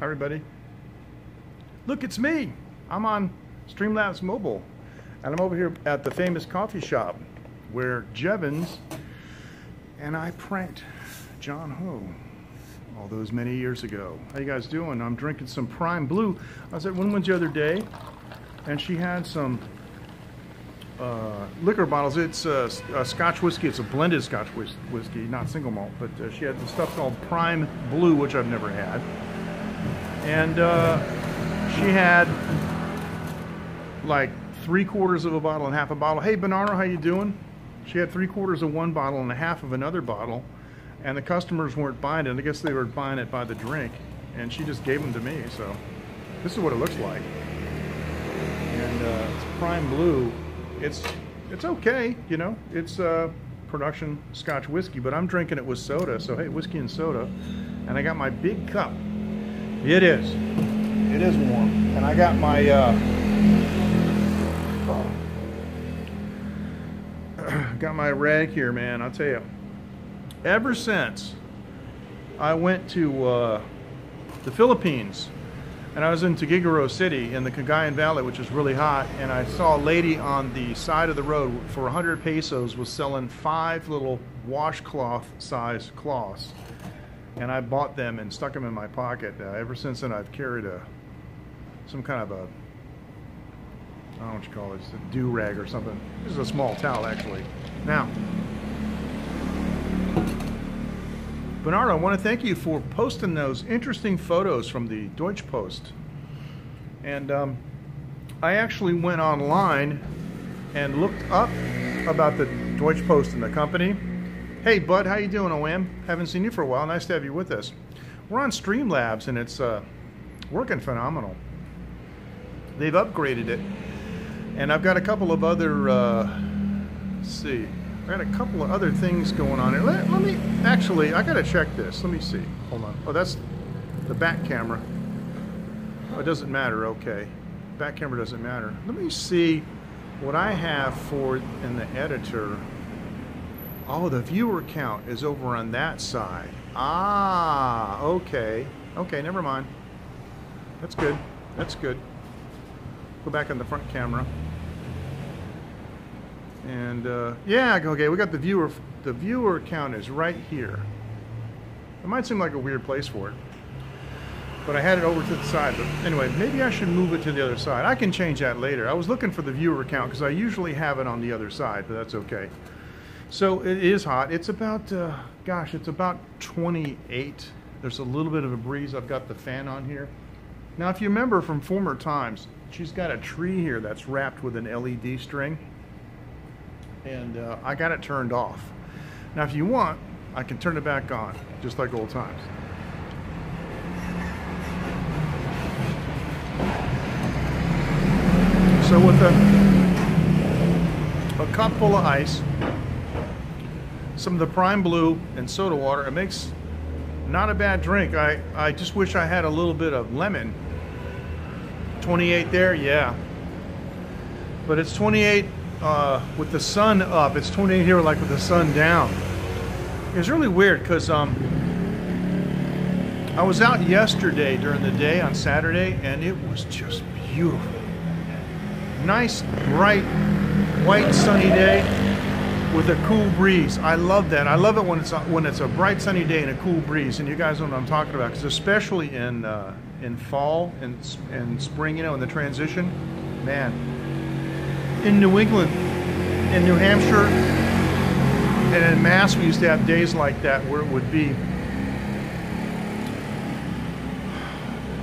Hi everybody. Look, it's me. I'm on Streamlabs Mobile, and I'm over here at the famous coffee shop where Jevons and I pranked John Ho all those many years ago. How you guys doing? I'm drinking some Prime Blue. I was at Wenwen the other day, and she had some liquor bottles. It's a Scotch whiskey. It's a blended Scotch whiskey, not single malt. But she had the stuff called Prime Blue, which I've never had. And she had like 3/4 of a bottle and half a bottle. Hey, Bernardo, how you doing? She had 3/4 of one bottle and a half of another bottle, and the customers weren't buying it. I guess they were buying it by the drink, and she just gave them to me. So this is what it looks like. And it's Prime Blue. It's okay, you know. It's production Scotch whiskey, but I'm drinking it with soda. So hey, whiskey and soda, and I got my big cup. It is warm, and I got my got my rag here, man. I'll tell you, ever since I went to the Philippines, and I was in Tuguegarao City in the Cagayan Valley, which is really hot, and I saw a lady on the side of the road for 100 pesos was selling 5 little washcloth size cloths. And I bought them and stuck them in my pocket. Ever since then, I've carried some kind of a, I don't know what you call it, a do-rag or something. This is a small towel, actually. Now, Bernardo, I want to thank you for posting those interesting photos from the Deutsche Post. And I actually went online and looked up about the Deutsche Post and the company. Hey, bud, how you doing, OM? Haven't seen you for a while. Nice to have you with us. We're on Streamlabs, and it's working phenomenal. They've upgraded it, and I've got a couple of other, let's see, I got a couple of other things going on here. Let me, actually, I got to check this. Let me see. Hold on. Oh, that's the back camera. Oh, it doesn't matter. Okay. Back camera doesn't matter. Let me see what I have for in the editor. Oh, the viewer count is over on that side. Ah, okay. Okay, never mind. That's good. That's good. Go back on the front camera. And yeah, okay, we got the viewer count is right here. It might seem like a weird place for it, but I had it over to the side. But anyway, maybe I should move it to the other side. I can change that later. I was looking for the viewer count because I usually have it on the other side, but that's okay. So it is hot. It's about, gosh, it's about 28. There's a little bit of a breeze. I've got the fan on here. Now, if you remember from former times, she's got a tree here that's wrapped with an LED string. And I got it turned off. Now, if you want, I can turn it back on, just like old times. So with a cup full of ice, some of the Prime Blue and soda water, it makes not a bad drink. I just wish I had a little bit of lemon. 28 there, yeah. But it's 28 with the sun up. It's 28 here, like with the sun down. It's really weird because I was out yesterday during the day on Saturday, and it was just beautiful. Nice, bright, white, sunny day with a cool breeze. I love that. I love it when it's a bright sunny day and a cool breeze. And you guys know what I'm talking about, because especially in fall and spring, you know, in the transition, man. In New England, in New Hampshire, and in Mass, we used to have days like that where it would be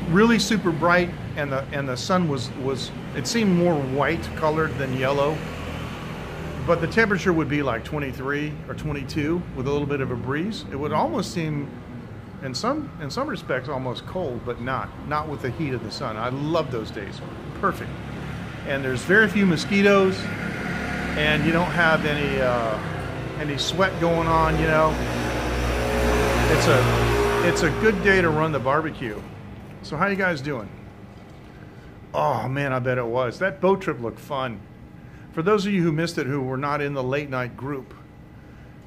really super bright, and the sun was it seemed more white colored than yellow. But the temperature would be like 23 or 22 with a little bit of a breeze. It would almost seem, in some respects, almost cold, but not with the heat of the sun. I love those days. Perfect. And there's very few mosquitoes, and you don't have any sweat going on. You know, it's a good day to run the barbecue. So how you guys doing? Oh man, I bet it was. That boat trip looked fun. For those of you who missed it, who were not in the late night group.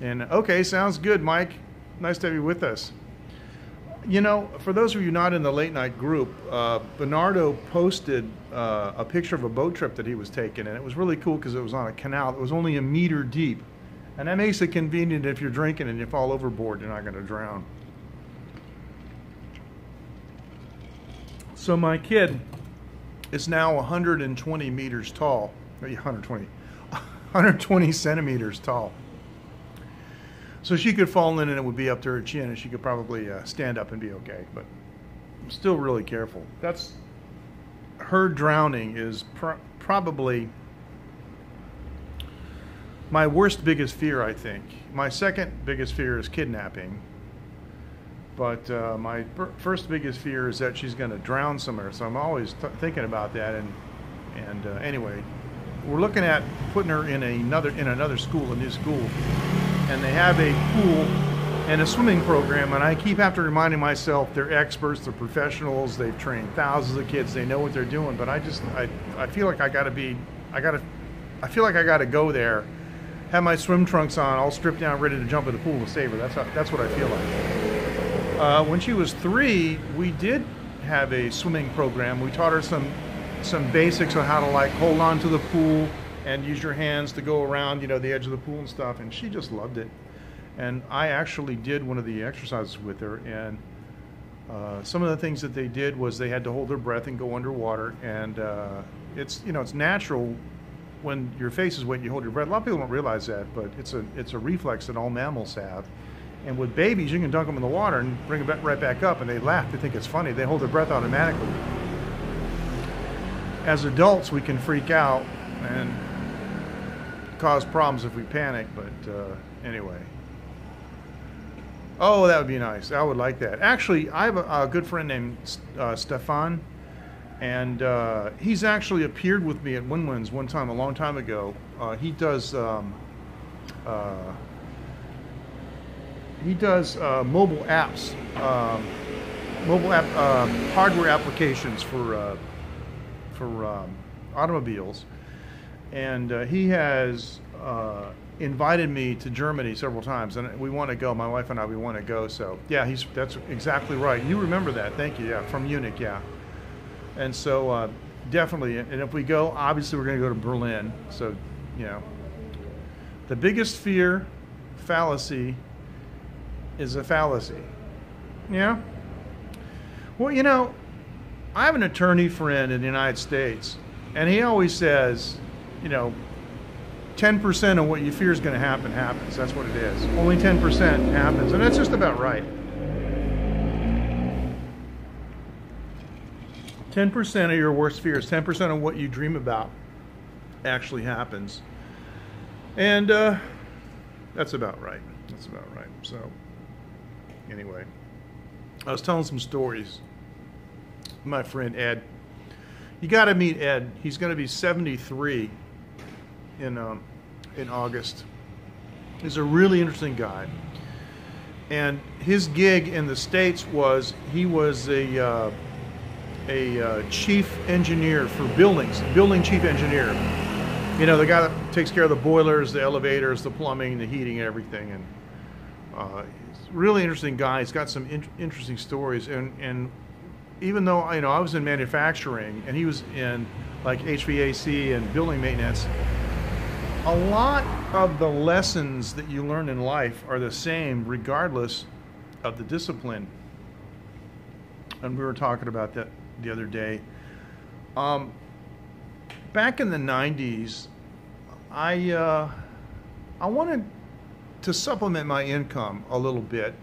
And okay, sounds good, Mike. Nice to have you with us. You know, for those of you not in the late night group, Bernardo posted a picture of a boat trip that he was taking, and it was really cool because it was on a canal. It was only a meter deep, and that makes it convenient if you're drinking and you fall overboard, you're not going to drown. So my kid is now 120 meters tall, 120 centimeters tall. So she could fall in and it would be up to her chin, and she could probably stand up and be okay. But I'm still really careful. That's her drowning is probably my worst, biggest fear, I think. My second biggest fear is kidnapping. But my first biggest fear is that she's going to drown somewhere. So I'm always thinking about that. And anyway, we're looking at putting her in another school, a new school. And they have a pool and a swimming program, and I keep having to reminding myself they're experts, they're professionals, they've trained thousands of kids, they know what they're doing. But I feel like I feel like I gotta go there, have my swim trunks on, all stripped down, ready to jump in the pool to save her. That's what I feel like. When she was 3, we did have a swimming program. We taught her some basics on how to like hold on to the pool and use your hands to go around, you know, the edge of the pool and stuff, and she just loved it. And I actually did one of the exercises with her, and some of the things that they did was they had to hold their breath and go underwater, and it's, you know, it's natural when your face is wet, you hold your breath. A lot of people don't realize that, but it's a reflex that all mammals have. And with babies, you can dunk them in the water and bring them right back up, and they laugh, they think it's funny, they hold their breath automatically. As adults, we can freak out and cause problems if we panic, but anyway. Oh, that would be nice. I would like that. Actually, I have a good friend named Stefan, and he's actually appeared with me at Wenwen's one time, a long time ago. He does mobile apps, hardware applications for automobiles. And he has invited me to Germany several times, and we want to go. My wife and I, we want to go. So yeah, that's exactly right. You remember that? Thank you. Yeah, from Munich. Yeah, and so definitely. And if we go, obviously we're going to go to Berlin. So you know, the biggest fear, fallacy, is a fallacy. Yeah. Well, you know, I have an attorney friend in the United States, and he always says, you know, 10% of what you fear is going to happen happens. That's what it is. Only 10% happens, and that's just about right. 10% of your worst fears, 10% of what you dream about actually happens. And that's about right. That's about right. So, anyway, I was telling some stories. My friend Ed. You got to meet Ed. He's going to be 73 in August. He's a really interesting guy. And his gig in the States was he was a chief engineer for buildings, building chief engineer. You know, the guy that takes care of the boilers, the elevators, the plumbing, the heating, everything. And he's a really interesting guy. He's got some interesting stories. And even though, you know, I was in manufacturing and he was in like HVAC and building maintenance, a lot of the lessons that you learn in life are the same regardless of the discipline. And we were talking about that the other day. Back in the 90s, I wanted to supplement my income a little bit.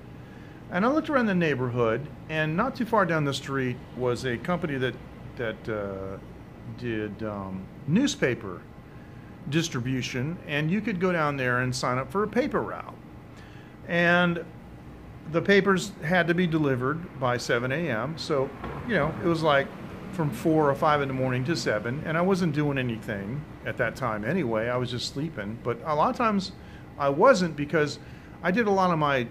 And I looked around the neighborhood, and not too far down the street was a company that did newspaper distribution, and you could go down there and sign up for a paper route. And the papers had to be delivered by 7 a.m. So, you know, it was like from 4 or 5 in the morning to 7, and I wasn't doing anything at that time anyway. I was just sleeping. But a lot of times I wasn't, because I did a lot of my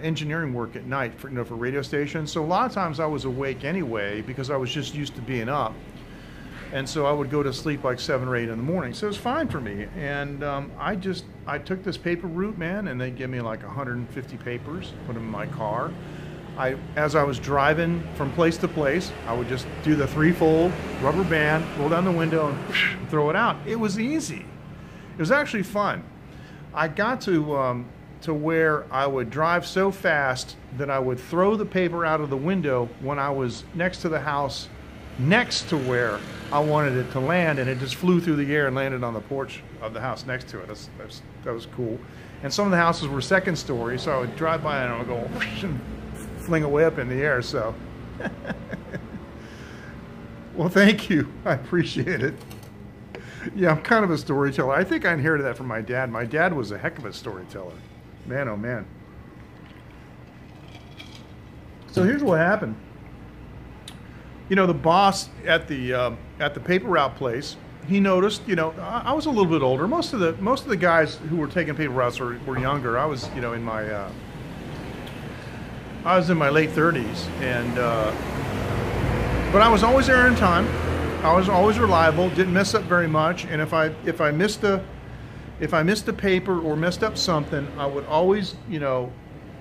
engineering work at night for radio stations. So a lot of times I was awake anyway because I was just used to being up. And so I would go to sleep like 7 or 8 in the morning. So it was fine for me. And I took this paper route, man, and they give me like 150 papers, put them in my car. as I was driving from place to place, I would just do the threefold rubber band, roll down the window, and throw it out. It was easy. It was actually fun. I got to where I would drive so fast that I would throw the paper out of the window when I was next to the house, next to where I wanted it to land, and it just flew through the air and landed on the porch of the house next to it. That was cool. And some of the houses were second story, so I would drive by and I would go whoosh, and fling it way up in the air. So, well, thank you. I appreciate it. Yeah, I'm kind of a storyteller. I think I inherited that from my dad. My dad was a heck of a storyteller. Man, oh man. So here's what happened. You know, the boss at the paper route place, he noticed, you know, I was a little bit older. Most of the guys who were taking paper routes were younger. I was, you know, in my late 30s, and but I was always there in time. I was always reliable, didn't mess up very much, and if I missed a paper or messed up something, I would always, you know,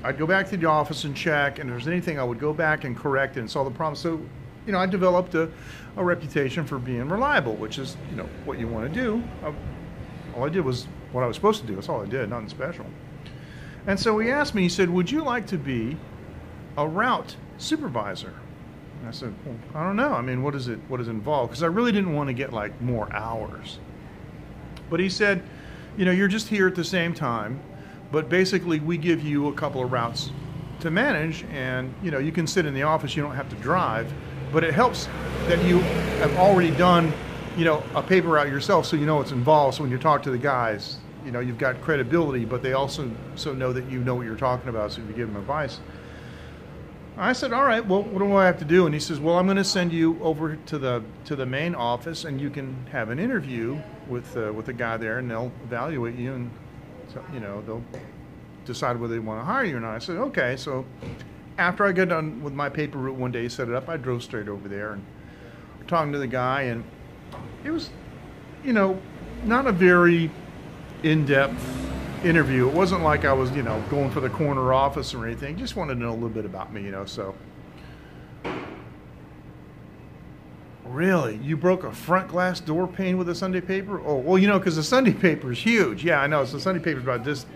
I'd go back to the office and check, and if there's anything, I would go back and correct it and solve the problem. So, you know, I developed a reputation for being reliable, which is, you know, what you want to do. All I did was what I was supposed to do. That's all I did, nothing special. And so he asked me, he said, would you like to be a route supervisor? And I said, well, I don't know. I mean, what does it involve? Because I really didn't want to get like more hours. But he said, you know, you're just here at the same time, but basically we give you a couple of routes to manage, and you know, you can sit in the office, you don't have to drive, but it helps that you have already done, you know, a paper route yourself, so you know what's involved. So when you talk to the guys, you know, you've got credibility, but they also know that you know what you're talking about, so you give them advice. I said, all right, well, what do I have to do? And he says, well, I'm going to send you over to the main office, and you can have an interview with the guy there, and they'll evaluate you, and you know, they'll decide whether they want to hire you or not. I said, okay. So after I got done with my paper route one day, set it up, I drove straight over there and talking to the guy, and it was, you know, not a very in-depth interview. It wasn't like I was, you know, going for the corner office or anything. Just wanted to know a little bit about me, you know. So, really, you broke a front glass door pane with a Sunday paper? Oh, well, you know, because the Sunday paper is huge. Yeah, I know. So the Sunday paper is about this.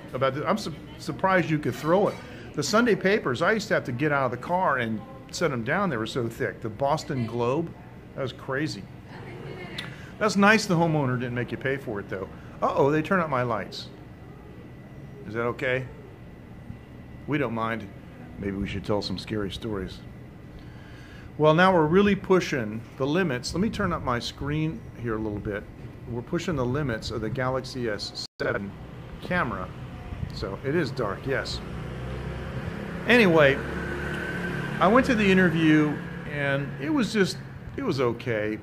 I'm surprised you could throw it. The Sunday papers, I used to have to get out of the car and set them down. They were so thick. The Boston Globe, that was crazy. That's nice the homeowner didn't make you pay for it, though. Uh-oh, they turned out my lights. Is that okay? We don't mind. Maybe we should tell some scary stories. Well, now we're really pushing the limits. Let me turn up my screen here a little bit. We're pushing the limits of the Galaxy S7 camera. So it is dark, yes. Anyway, I went to the interview, and it was okay.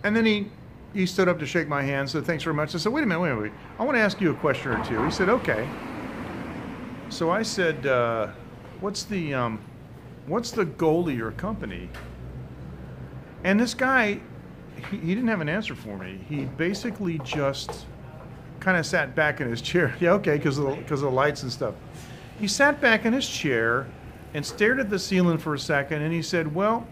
And then he stood up to shake my hand, said, thanks very much. I said, wait a minute. I want to ask you a question or two. He said, okay. So I said, what's the goal of your company? And this guy, he didn't have an answer for me. He basically just kind of sat back in his chair. Yeah, okay, because of the lights and stuff. He sat back in his chair and stared at the ceiling for a second, and he said, well,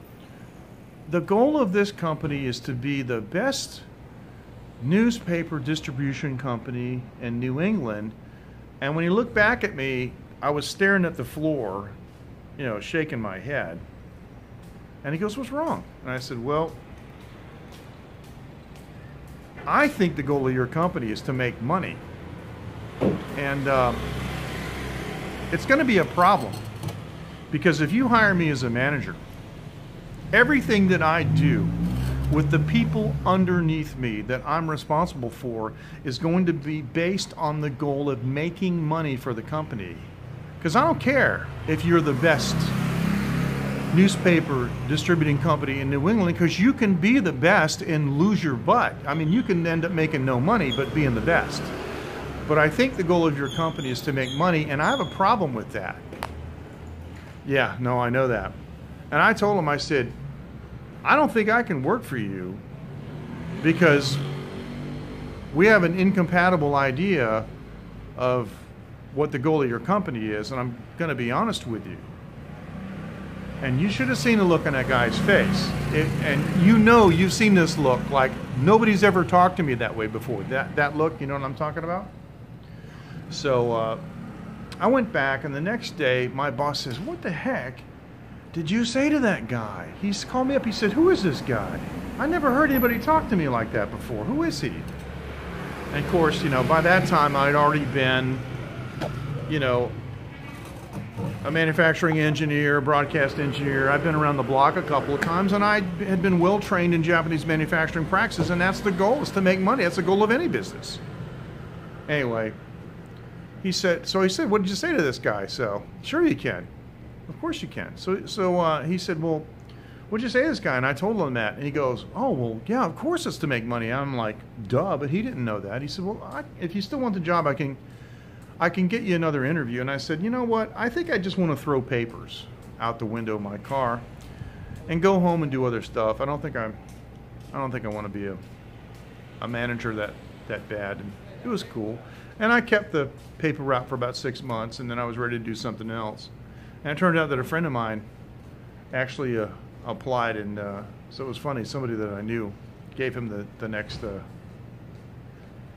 the goal of this company is to be the best newspaper distribution company in New England. And when he looked back at me, I was staring at the floor, you know, shaking my head. And he goes, what's wrong? And I said, well, I think the goal of your company is to make money. And it's going to be a problem. Because if you hire me as a manager, everything that I do with the people underneath me that I'm responsible for is going to be based on the goal of making money for the company. Because I don't care if you're the best newspaper distributing company in New England, because you can be the best and lose your butt. I mean, you can end up making no money, but being the best. But I think the goal of your company is to make money, and I have a problem with that. Yeah, no, I know that. And I told him, I said, I don't think I can work for you because we have an incompatible idea of what the goal of your company is, and I'm going to be honest with you. And you should have seen the look on that guy's face. And you know, you've seen this look, like nobody's ever talked to me that way before. That look, you know what I'm talking about? So I went back, and the next day my boss says, "What the heck did you say to that guy?" He's called me up. He said, "Who is this guy? I never heard anybody talk to me like that before. Who is he?" And of course, you know, by that time I'd already been, you know, a manufacturing engineer, broadcast engineer. I've been around the block a couple of times, and I had been well trained in Japanese manufacturing practices, and that's the goal, is to make money. That's the goal of any business. Anyway, he said, "What did you say to this guy?" So, "Sure you can. Of course you can." So he said, "Well, what did you say to this guy?" And I told him that, and he goes, "Oh, well, yeah, of course it's to make money." I'm like, "Duh," but he didn't know that. He said, "Well, if you still want the job, I can get you another interview." And I said, "You know what? I think I just want to throw papers out the window of my car and go home and do other stuff. I don't think I want to be a manager that bad." And it was cool. And I kept the paper route for about 6 months, and then I was ready to do something else. And it turned out that a friend of mine actually applied, and so it was funny. Somebody that I knew gave him the next,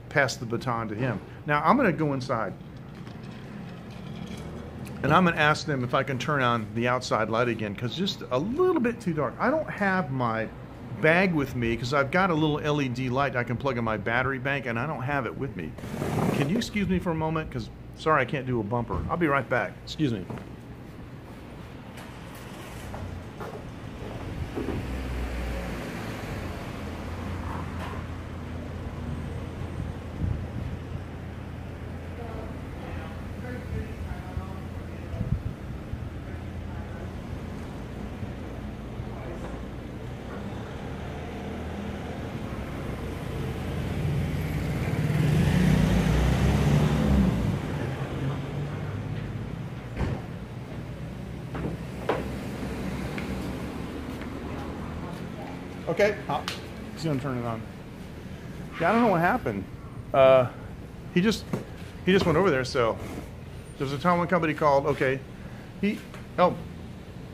passed the baton to him. Now I'm going to go inside, and I'm going to ask them if I can turn on the outside light again, because just a little bit too dark. I don't have my bag with me because I've got a little LED light I can plug in my battery bank, and I don't have it with me. Can you excuse me for a moment? Because, sorry, I can't do a bumper. I'll be right back. Excuse me. Okay, he's gonna turn it on. Yeah, I don't know what happened. He just went over there. So there's a Taiwan company called. Okay,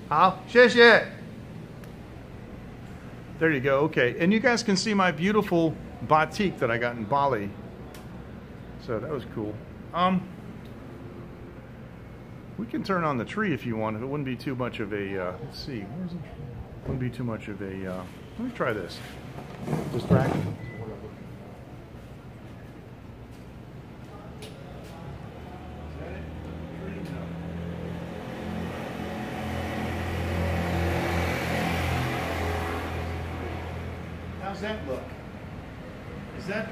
好，谢谢. There you go. Okay, and you guys can see my beautiful batik that I got in Bali. So that was cool. We can turn on the tree if you want. If it wouldn't be too much of a. Let's see. Where's it? Wouldn't be too much of a. Let me try this. Distraction. How's that look? Is that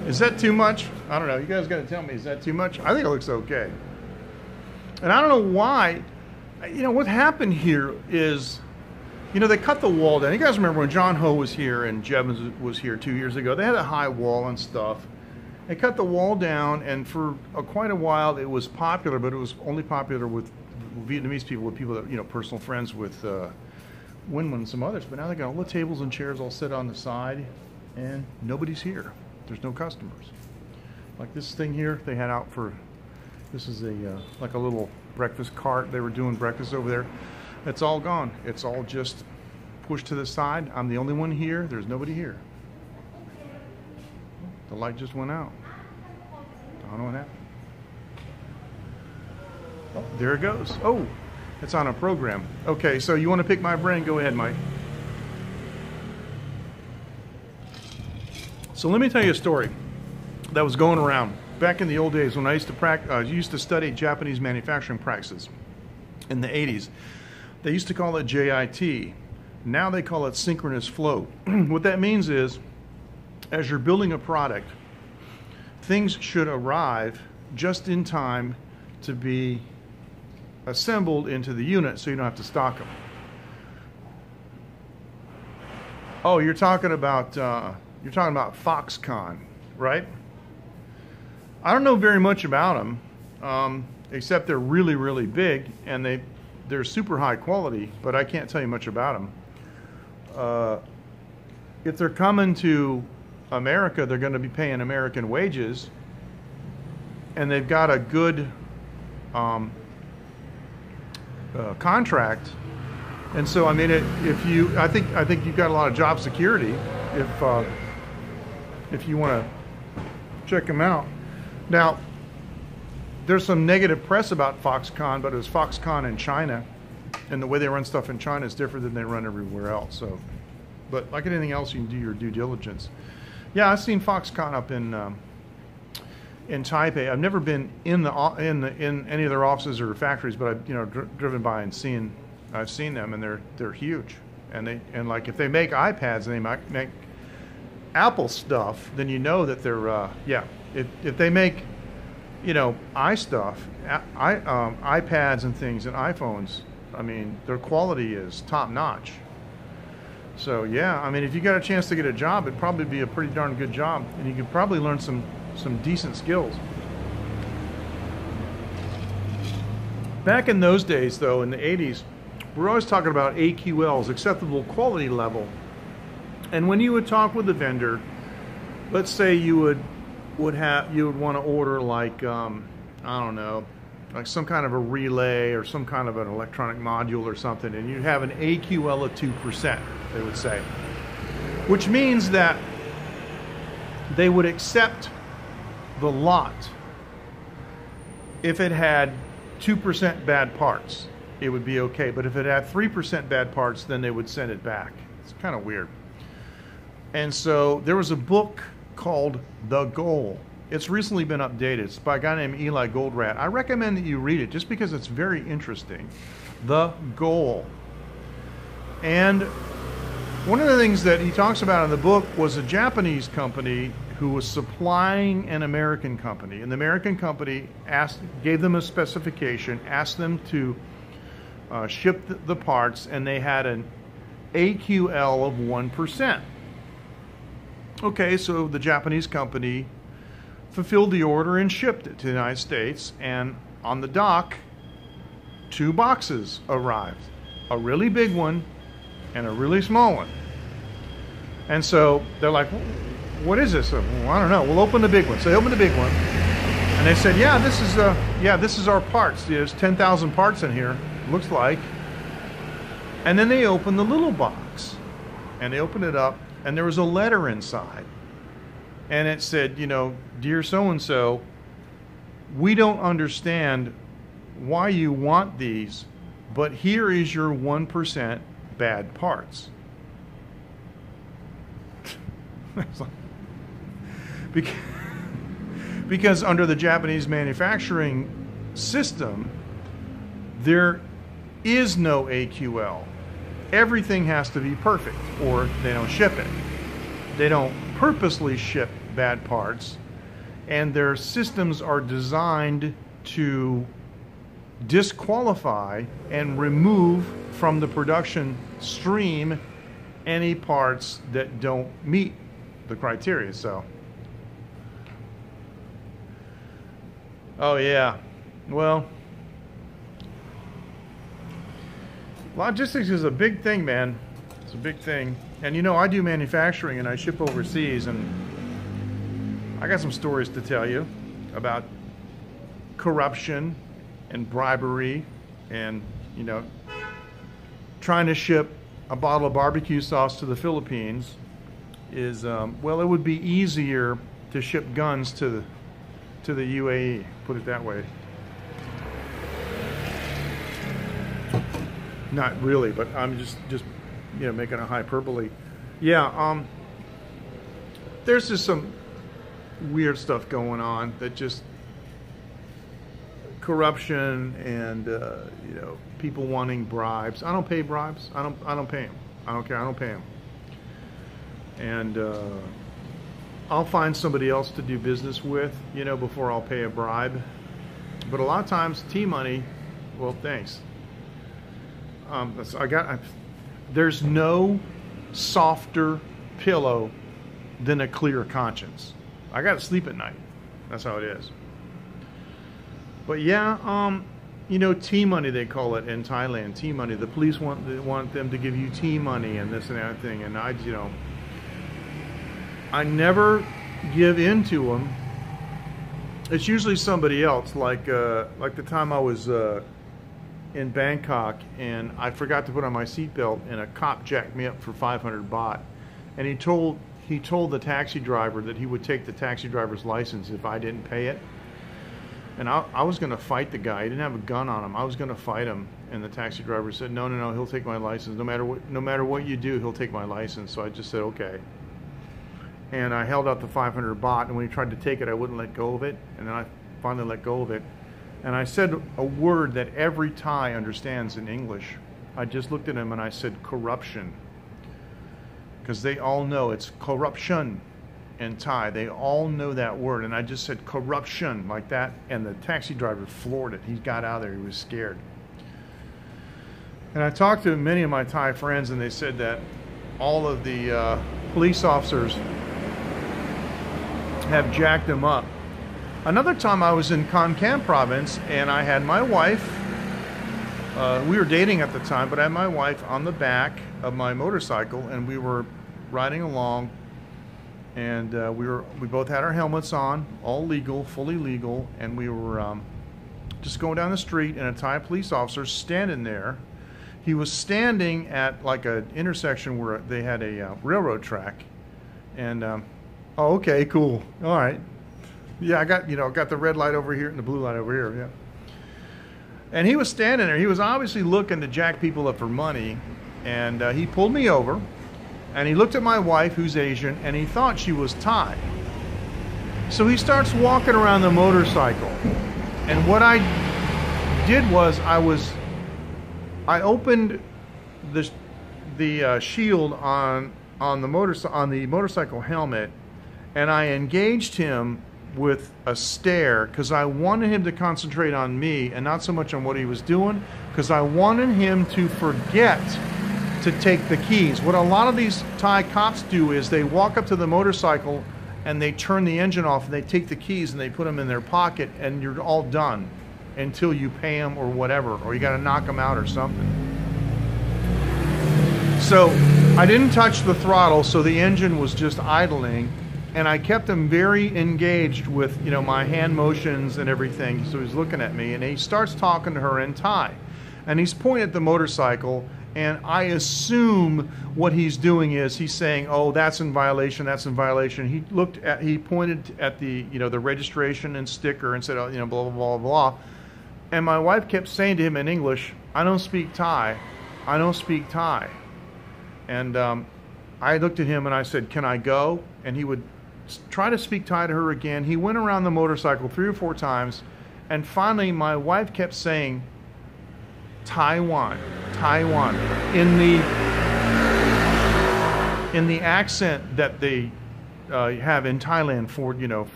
is that too much? I don't know. You guys got to tell me. Is that too much? I think it looks okay. And I don't know why. You know, what happened here is, you know, they cut the wall down. You guys remember when John Ho was here and Jevons was here 2 years ago? They had a high wall and stuff. They cut the wall down, and for quite a while it was popular, but it was only popular with Vietnamese people, with people that, you know, personal friends with Wenwen and some others. But now they got all the tables and chairs all set on the side, and nobody's here. There's no customers. Like this thing here, they had out for. This is like a little breakfast cart. They were doing breakfast over there. It's all gone. It's all just pushed to the side. I'm the only one here. There's nobody here. The light just went out. I don't know what happened. Oh, there it goes. Oh, it's on a program. Okay, so you want to pick my brain? Go ahead, Mike. So let me tell you a story that was going around. Back in the old days when I used to study Japanese manufacturing practices in the 80s, they used to call it JIT. Now they call it synchronous flow. What that means is, as you're building a product, things should arrive just in time to be assembled into the unit so you don't have to stock them. Oh, you're talking about Foxconn, right? I don't know very much about them, except they're really, really big, and they're super high quality, but I can't tell you much about them. If they're coming to America, they're going to be paying American wages, and they've got a good contract. And so, I mean, I think you've got a lot of job security if you want to check them out. Now, there's some negative press about Foxconn, but it was Foxconn in China, and the way they run stuff in China is different than they run everywhere else. So, but like anything else, you can do your due diligence. Yeah, I've seen Foxconn up in Taipei. I've never been in any of their offices or factories, but I've driven by and I've seen them, and they're huge. And like if they make iPads and they might make Apple stuff, then you know that they're if they make iStuff, iPads and things and iPhones, I mean their quality is top notch. So yeah, I mean if you got a chance to get a job, it'd probably be a pretty darn good job, and you could probably learn some decent skills. Back in those days though, in the 80s, we're always talking about AQLs, acceptable quality level. And when you would talk with the vendor, let's say you would want to order like I don't know, like some kind of a relay or some kind of an electronic module or something, and you have an AQL of 2%, they would say, which means that they would accept the lot if it had 2% bad parts. It would be okay, but if it had 3% bad parts, then they would send it back. It's kind of weird. And so there was a book called The Goal. It's recently been updated. It's by a guy named Eli Goldratt. I recommend that you read it just because it's very interesting. The Goal. And one of the things that he talks about in the book was a Japanese company who was supplying an American company. And the American company gave them a specification, asked them to ship the parts, and they had an AQL of 1%. Okay, so the Japanese company fulfilled the order and shipped it to the United States, and on the dock, 2 boxes arrived. A really big one and a really small one. And so they're like, what is this? Well, I don't know. We'll open the big one. So they opened the big one, and they said, yeah, this is our parts. There's 10,000 parts in here, looks like. And then they opened the little box, and they opened it up, and there was a letter inside, and it said, dear so-and-so, we don't understand why you want these, but here is your 1% bad parts. Because under the Japanese manufacturing system, there is no AQL. Everything has to be perfect, or they don't ship it. They don't purposely ship bad parts, and their systems are designed to disqualify and remove from the production stream any parts that don't meet the criteria. So, oh yeah, well, logistics is a big thing, man. It's a big thing. And I do manufacturing and I ship overseas, and I got some stories to tell you about corruption and bribery, and trying to ship a bottle of barbecue sauce to the Philippines is well, it would be easier to ship guns to the UAE, put it that way. Not really, but I'm just making a hyperbole. Yeah, there's just some weird stuff going on that just corruption and people wanting bribes. I don't pay bribes. I don't pay them. I don't care. I don't pay them. And I'll find somebody else to do business with, before I'll pay a bribe. But a lot of times, T-money, well, thanks. There's no softer pillow than a clear conscience. I got to sleep at night. That's how it is. But yeah, T-money they call it in Thailand. T-money. The police want them to give you T-money and this and that thing. And I never give in to them. it's usually somebody else. Like the time I was in Bangkok and I forgot to put on my seatbelt, and a cop jacked me up for 500 baht, and he told the taxi driver that he would take the taxi driver's license if I didn't pay it. And I was going to fight the guy. He didn't have a gun on him. I was going to fight him, and the taxi driver said, "No, no, no. He'll take my license. No matter what you do, he'll take my license." So I just said, "Okay." And I held out the 500 baht, and when he tried to take it, I wouldn't let go of it. And then I finally let go of it. And I said a word that every Thai understands in English. I just looked at him and I said, "corruption." Because they all know it's corruption in Thai. They all know that word. And I just said corruption like that. And the taxi driver floored it. He got out of there. He was scared. And I talked to many of my Thai friends, and they said that all of the police officers have jacked him up. Another time I was in Kon Kan province, and I had my wife, we were dating at the time, but I had my wife on the back of my motorcycle, and we were riding along, and we both had our helmets on, all legal, fully legal, and we were just going down the street, and a Thai police officer standing there. He was standing at like an intersection where they had a railroad track, and oh, okay, cool, all right. Yeah, I got the red light over here and the blue light over here, yeah. And he was standing there. He was obviously looking to jack people up for money, and he pulled me over, and he looked at my wife, who's Asian, and he thought she was Thai. So he starts walking around the motorcycle, and what I did was I opened the shield on the motorcycle helmet, and I engaged him with a stare, because I wanted him to concentrate on me and not so much on what he was doing, because I wanted him to forget to take the keys. What a lot of these Thai cops do is they walk up to the motorcycle and they turn the engine off and they take the keys and they put them in their pocket, and you're all done until you pay them or whatever, or you got to knock them out or something. So I didn't touch the throttle, so the engine was just idling. And I kept him very engaged with, my hand motions and everything. So he's looking at me, and he starts talking to her in Thai. And he's pointing at the motorcycle, and I assume what he's doing is he's saying, "Oh, that's in violation, that's in violation." He pointed at the, the registration and sticker and said, "Oh, blah, blah, blah, blah." And my wife kept saying to him in English, "I don't speak Thai. I don't speak Thai." And I looked at him and I said, "Can I go?" And he would try to speak Thai to her again. He went around the motorcycle 3 or 4 times, and finally my wife kept saying, "Taiwan, Taiwan," in the accent that they have in Thailand for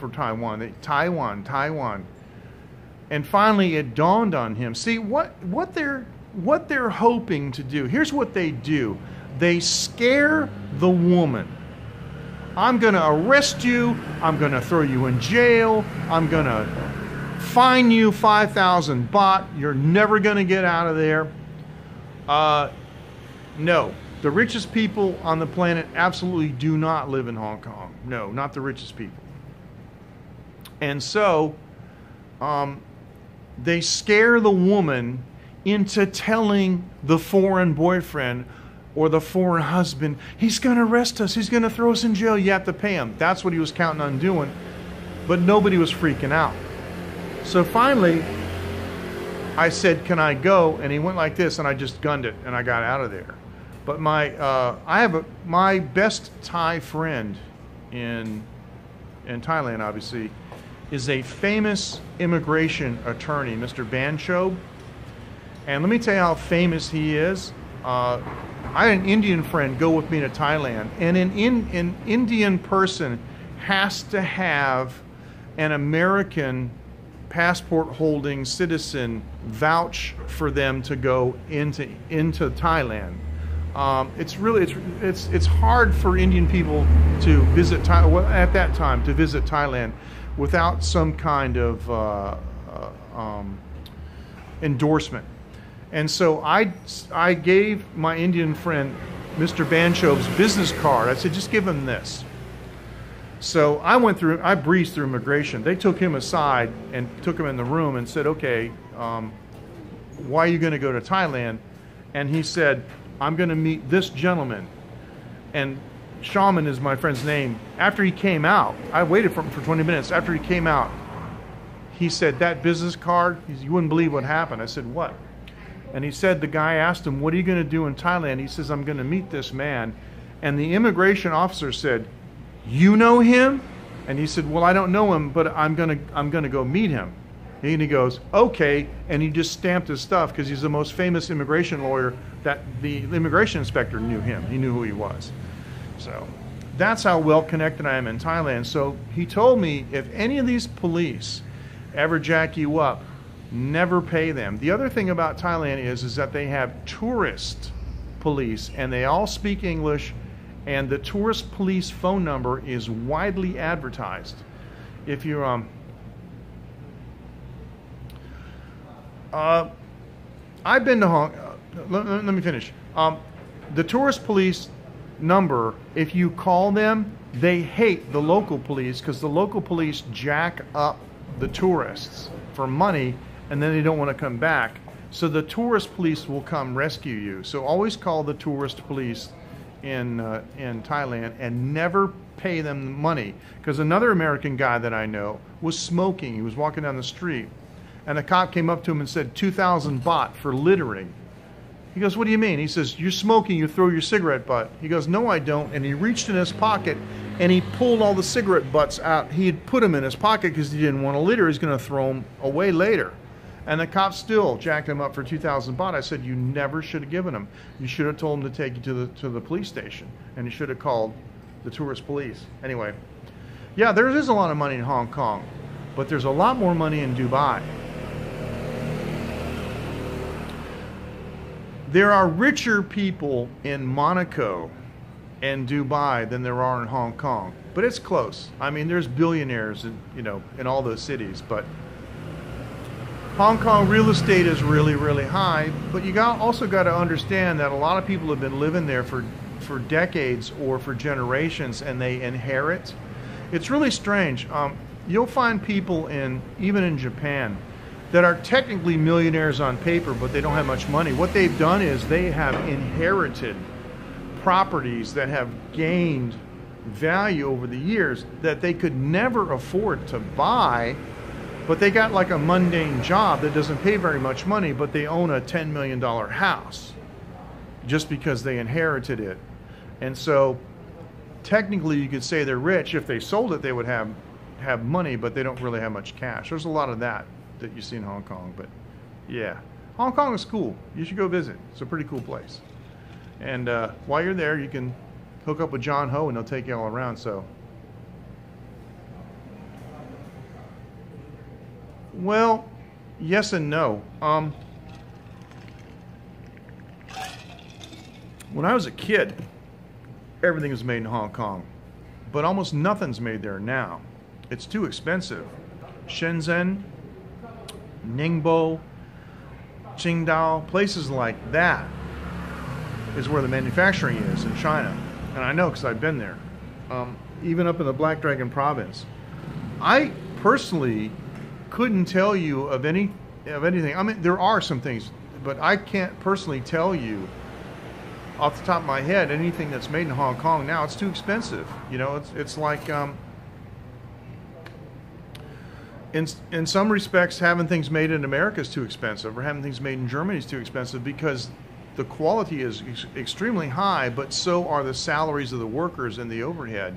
Taiwan. Taiwan, Taiwan. And finally it dawned on him. See what they're hoping to do. Here's what they do. They scare the woman. "I'm going to arrest you. I'm going to throw you in jail. I'm going to fine you 5,000 baht. You're never going to get out of there." No. The richest people on the planet absolutely do not live in Hong Kong. No, not the richest people. And so they scare the woman into telling the foreign boyfriend or the foreign husband, "He's going to arrest us. He's going to throw us in jail. You have to pay him." That's what he was counting on doing. But nobody was freaking out. So finally, I said, "Can I go?" And he went like this, and I just gunned it, and I got out of there. But my best Thai friend in Thailand, obviously, is a famous immigration attorney, Mr. Banchob. And let me tell you how famous he is. I had an Indian friend go with me to Thailand, and an Indian person has to have an American passport-holding citizen vouch for them to go into Thailand. It's hard for Indian people to visit at that time to visit Thailand without some kind of endorsement. And so I gave my Indian friend Mr. Banchob's business card. I said, "Just give him this." So I breezed through immigration. They took him aside and took him in the room and said, okay, why are you going to go to Thailand? And he said, I'm going to meet this gentleman. And Shaman is my friend's name. After he came out, I waited for him for 20 minutes. After he came out, he said, that business card, you wouldn't believe what happened. I said, what? And he said, the guy asked him, what are you going to do in Thailand? He says, I'm going to meet this man. And the immigration officer said, you know him? And he said, well, I don't know him, but I'm gonna go meet him. And he goes, okay. And he just stamped his stuff because he's the most famous immigration lawyer that the immigration inspector knew him. He knew who he was. So that's how well connected I am in Thailand. So he told me, if any of these police ever jack you up, never pay them. The other thing about Thailand is that they have tourist police, and they all speak English, and the tourist police phone number is widely advertised. If you're I've been to let me finish. The tourist police number, if you call them, they hate the local police because the local police jack up the tourists for money, and then they don't want to come back. So the tourist police will come rescue you. So always call the tourist police in Thailand and never pay them money. Because another American guy that I know was smoking. He was walking down the street, and a cop came up to him and said 2,000 baht for littering. He goes, what do you mean? He says, you're smoking, you throw your cigarette butt. He goes, no, I don't. And he reached in his pocket and he pulled all the cigarette butts out. He had put them in his pocket because he didn't want to litter. He's going to throw them away later. And the cop still jacked him up for 2,000 baht. I said, you never should have given him. You should have told him to take you to the police station. And you should have called the tourist police. Anyway, yeah, there is a lot of money in Hong Kong, but there's a lot more money in Dubai. There are richer people in Monaco and Dubai than there are in Hong Kong, but it's close. I mean, there's billionaires in all those cities, but Hong Kong real estate is really, really high. But you also got to understand that a lot of people have been living there for decades or for generations, and they inherit. It's really strange. You'll find people even in Japan that are technically millionaires on paper, but they don't have much money. What they've done is they have inherited properties that have gained value over the years that they could never afford to buy, but they got like a mundane job that doesn't pay very much money, but they own a $10 million house just because they inherited it. And so technically you could say they're rich. If they sold it, they would have money, but they don't really have much cash. There's a lot of that you see in Hong Kong. But yeah, Hong Kong is cool. You should go visit. It's a pretty cool place. And while you're there, you can hook up with John Ho and he'll take you all around. So, well, yes and no. When I was a kid, everything was made in Hong Kong, but almost nothing's made there now. It's too expensive. Shenzhen, Ningbo, Qingdao, places like that is where the manufacturing is in China. And I know because I've been there. Even up in the Black Dragon province. I personally couldn't tell you of anything. I mean, there are some things, but I can't personally tell you off the top of my head anything that's made in Hong Kong now. It's too expensive. It's like in some respects, having things made in America is too expensive, or having things made in Germany is too expensive because the quality is extremely high, but so are the salaries of the workers and the overhead,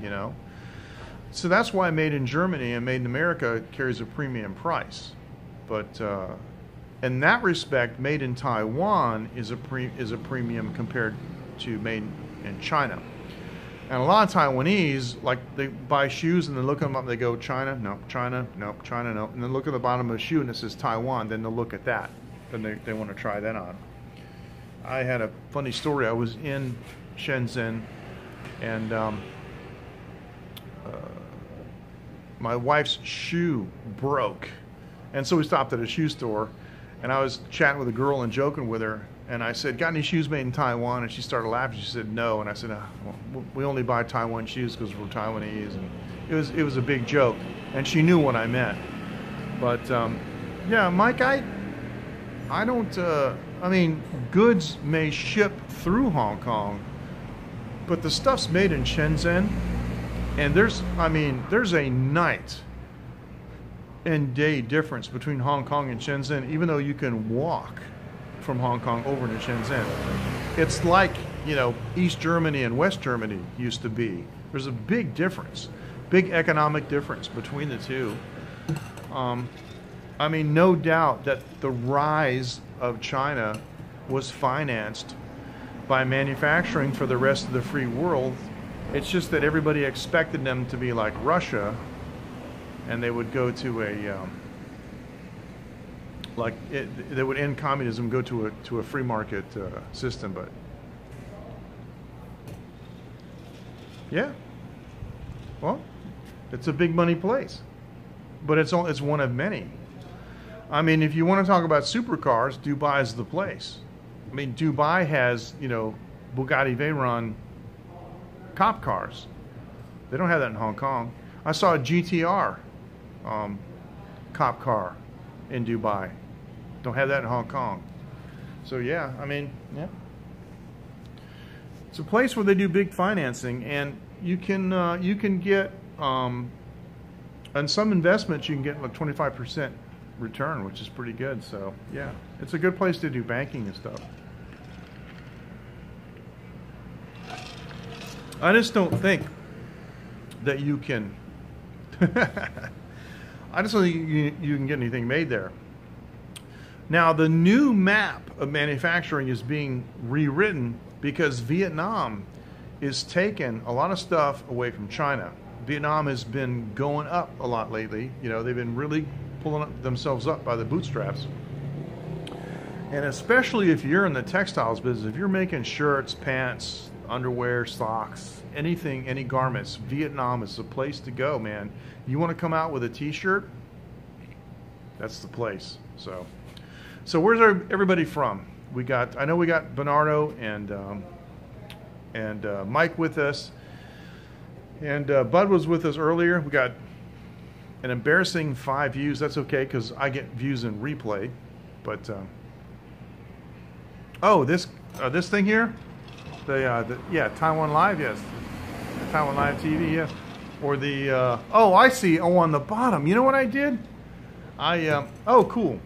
So that's why made in Germany and made in America carries a premium price. But in that respect, made in Taiwan is a premium compared to made in China. And a lot of Taiwanese, like, they buy shoes and they look them up and they go, China, no, China, no, China, no. And then look at the bottom of the shoe and it says Taiwan, then they'll look at that. Then they want to try that on. I had a funny story. I was in Shenzhen and my wife's shoe broke. And so we stopped at a shoe store and I was chatting with a girl and joking with her. And I said, got any shoes made in Taiwan? And she started laughing. She said, no. And I said, well, we only buy Taiwan shoes because we're Taiwanese. And it was a big joke, and she knew what I meant. But yeah, Mike, I don't. I mean, goods may ship through Hong Kong, but the stuff's made in Shenzhen, and there's a night and day difference between Hong Kong and Shenzhen, even though you can walk from Hong Kong over to Shenzhen. It's like, you know, East Germany and West Germany used to be. There's a big difference, big economic difference between the two. I mean, no doubt that the rise of China was financed by manufacturing for the rest of the free world. It's just that everybody expected them to be like Russia, and they would go to a they would end communism, go to a free market system. But yeah, well, it's a big money place, but it's one of many. I mean, if you want to talk about supercars, Dubai is the place. I mean, Dubai has, you know, Bugatti Veyron cop cars. They don't have that in Hong Kong. I saw a GTR cop car in Dubai. Don't have that in Hong Kong. So yeah, I mean, yeah, it's a place where they do big financing, and you can get on some investments you can get like 25% return, which is pretty good. So yeah, it's a good place to do banking and stuff. I just don't think that you can I just don't think you can get anything made there. Now, the new map of manufacturing is being rewritten because Vietnam is taking a lot of stuff away from China. Vietnam has been going up a lot lately. You know, they've been really pulling themselves up by the bootstraps. And especially if you're in the textiles business, if you're making shirts, pants, underwear, socks, anything, any garments, Vietnam is the place to go, man. You want to come out with a t-shirt? That's the place. So where's everybody from? I know we got Bernardo and Mike with us, and Bud was with us earlier. We got an embarrassing 5 views. That's okay, because I get views in replay. But oh, this thing here, yeah, Taiwan Live, yes, Taiwan Live TV, yes, or the oh, I see. Oh, on the bottom. You know what I did? Oh, cool.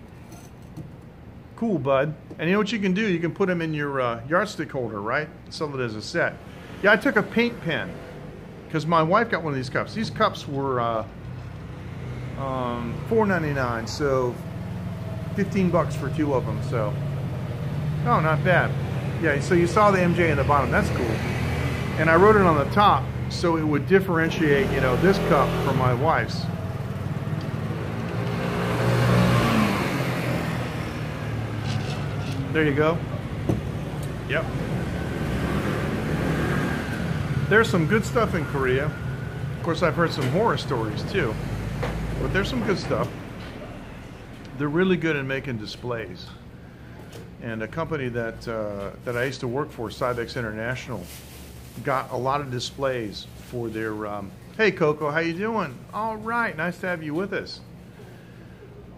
Cool, Bud. And you know what you can do? You can put them in your yardstick holder, right? Sell it as a set. Yeah, I took a paint pen because my wife got one of these cups. These cups were $4.99, so $15 for 2 of them. So, oh, not bad. Yeah, so you saw the MJ in the bottom. That's cool. And I wrote it on the top so it would differentiate, you know, this cup from my wife's. There you go. Yep. There's some good stuff in Korea. Of course, I've heard some horror stories too, but there's some good stuff. They're really good at making displays. And a company that I used to work for, Cybex International, got a lot of displays for their. Hey, Coco, how you doing? All right, nice to have you with us.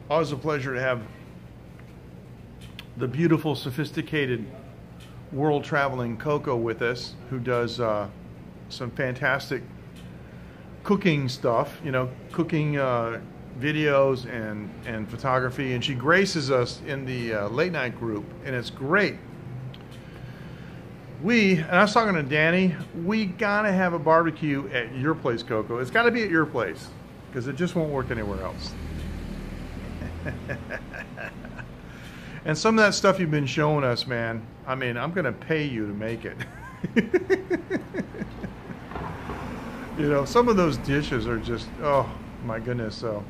Always a pleasure to have the beautiful, sophisticated, world-traveling Coco with us, who does some fantastic cooking stuff, you know, cooking videos and photography, and she graces us in the late night group, and it's great. And I was talking to Danny, we gotta have a barbecue at your place, Coco. It's gotta be at your place, because it just won't work anywhere else. And some of that stuff you've been showing us, man, I mean, I'm going to pay you to make it. You know, some of those dishes are just, oh, my goodness. So,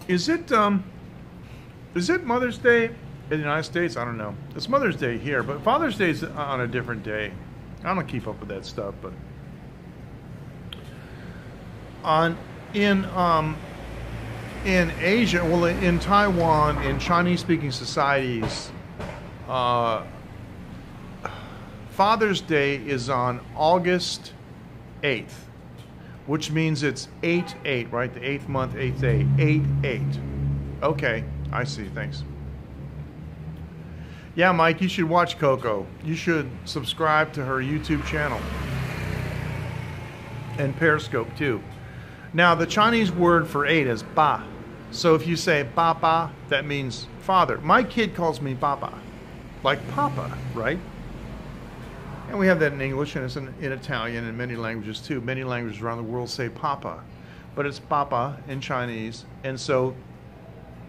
is it Mother's Day in the United States? I don't know. It's Mother's Day here, but Father's Day is on a different day. I don't keep up with that stuff, but in Asia, well, in Taiwan, in Chinese-speaking societies, Father's Day is on August 8th, which means it's 8/8, right? The 8th month, 8th day, 8/8. Okay, I see. Thanks. Yeah, Mike, you should watch Coco. You should subscribe to her YouTube channel and Periscope too. Now, the Chinese word for 8 is ba. So if you say Papa, that means father. My kid calls me Papa, like Papa, right? And we have that in English, and it's in Italian and many languages too. Many languages around the world say Papa, but it's Papa in Chinese. And so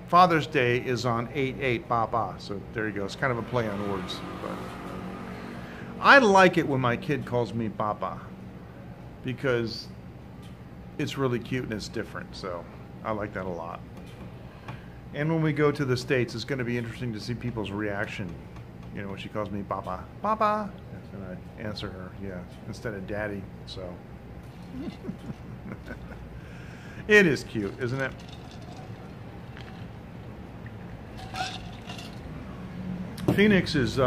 Father's Day is on 8/8 Papa. So there you go. It's kind of a play on words. But I like it when my kid calls me Papa because it's really cute and it's different. So I like that a lot. And when we go to the States, it's going to be interesting to see people's reaction. You know, when she calls me Papa, Papa, and I answer her, yeah, instead of Daddy. So it is cute, isn't it? Phoenix is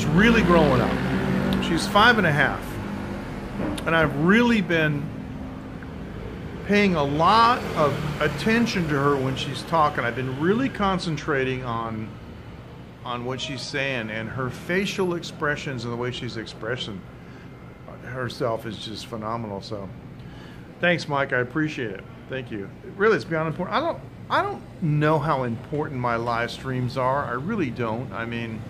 really growing up. She's 5.5, and I've really been paying a lot of attention to her when she's talking. I've been really concentrating on what she's saying, and her facial expressions and the way she's expressing herself is just phenomenal. So thanks, Mike. I appreciate it. Thank you. Really, it's beyond important. I don't know how important my live streams are. I really don't. I mean,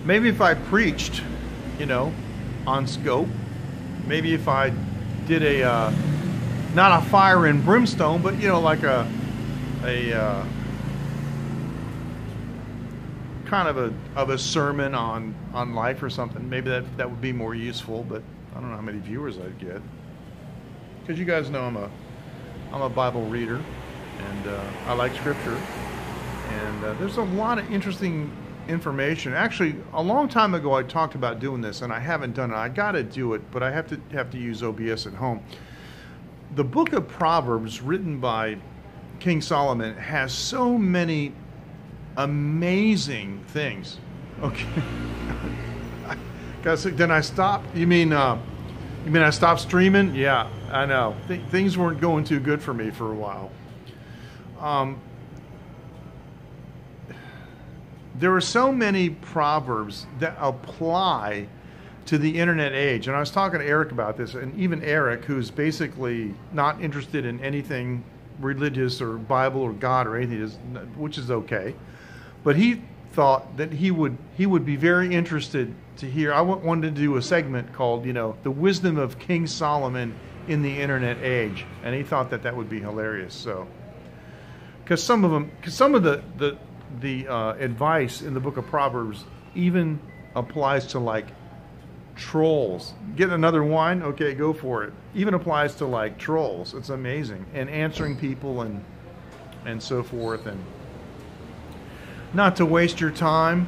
maybe if I preached, you know, on scope, maybe if I did a not a fire and brimstone, but you know, like a kind of a sermon on life or something. Maybe that would be more useful. But I don't know how many viewers I'd get, because you guys know I'm a Bible reader, and I like Scripture, and there's a lot of interesting information. Actually, a long time ago I talked about doing this, and I haven't done it. I got to do it, but I have to use OBS at home. The book of Proverbs, written by King Solomon, has so many amazing things. Okay. Guys, then I stopped. You mean I stopped streaming? Yeah, I know. Things weren't going too good for me for a while. There are so many proverbs that apply to the internet age. And I was talking to Eric about this, and even Eric, who's basically not interested in anything religious or Bible or God or anything, which is okay. But he thought that he would be very interested to hear. I wanted to do a segment called, you know, the wisdom of King Solomon in the internet age, and he thought that would be hilarious. So, because some of the advice in the book of Proverbs even applies to like trolls. Get another wine? Okay, go for it. Even applies to like trolls. It's amazing. And answering people and so forth, and not to waste your time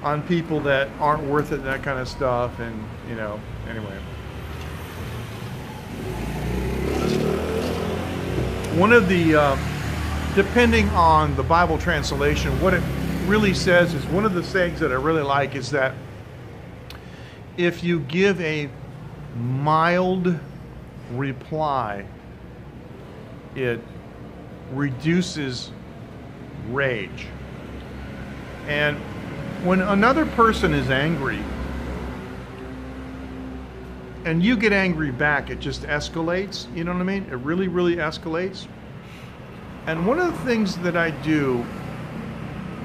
on people that aren't worth it, that kind of stuff. And you know, anyway, one of the depending on the Bible translation, what it really says is, one of the sayings that I really like is that if you give a mild reply, it reduces rage. And when another person is angry and you get angry back, it just escalates. You know what I mean? It really, really escalates. And one of the things that I do